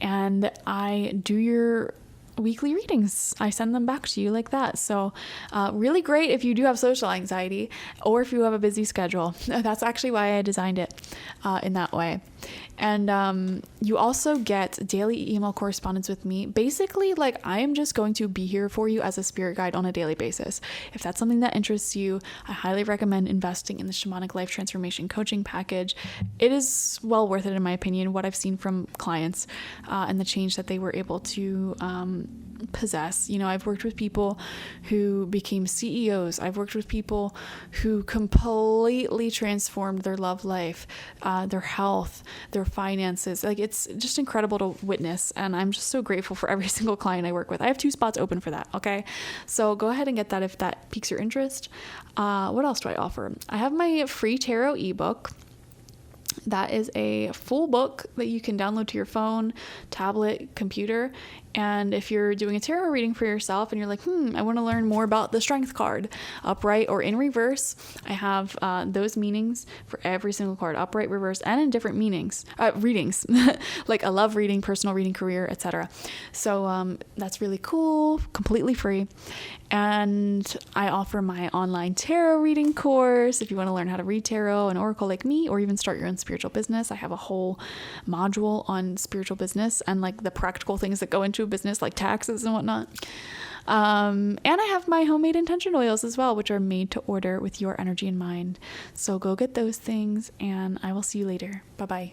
And I do your weekly readings. I send them back to you like that. So really great if you do have social anxiety or if you have a busy schedule. That's actually why I designed it in that way. And you also get daily email correspondence with me. Basically, like, I am just going to be here for you as a spirit guide on a daily basis. If that's something that interests you, I highly recommend investing in the Shamanic Life Transformation Coaching Package. It is well worth it, in my opinion, what I've seen from clients and the change that they were able to possess. You know, I've worked with people who became CEOs. I've worked with people who completely transformed their love life, their health, their finances. Like, it's just incredible to witness, and I'm just so grateful for every single client I work with. I have 2 spots open for that. Okay, so go ahead and get that if that piques your interest. What else do I offer? I have my free tarot ebook. That is a full book that you can download to your phone, tablet, computer. And if you're doing a tarot reading for yourself and you're like, I want to learn more about the Strength card, upright or in reverse, I have those meanings for every single card, upright, reverse, and in different readings, like a love reading, personal reading, career, etc. So that's really cool, completely free. And I offer my online tarot reading course. If you want to learn how to read tarot and oracle like me, or even start your own spiritual business, I have a whole module on spiritual business and like the practical things that go into a business, like taxes and whatnot. And I have my homemade intention oils as well, which are made to order with your energy in mind. So go get those things, and I will see you later. Bye-bye.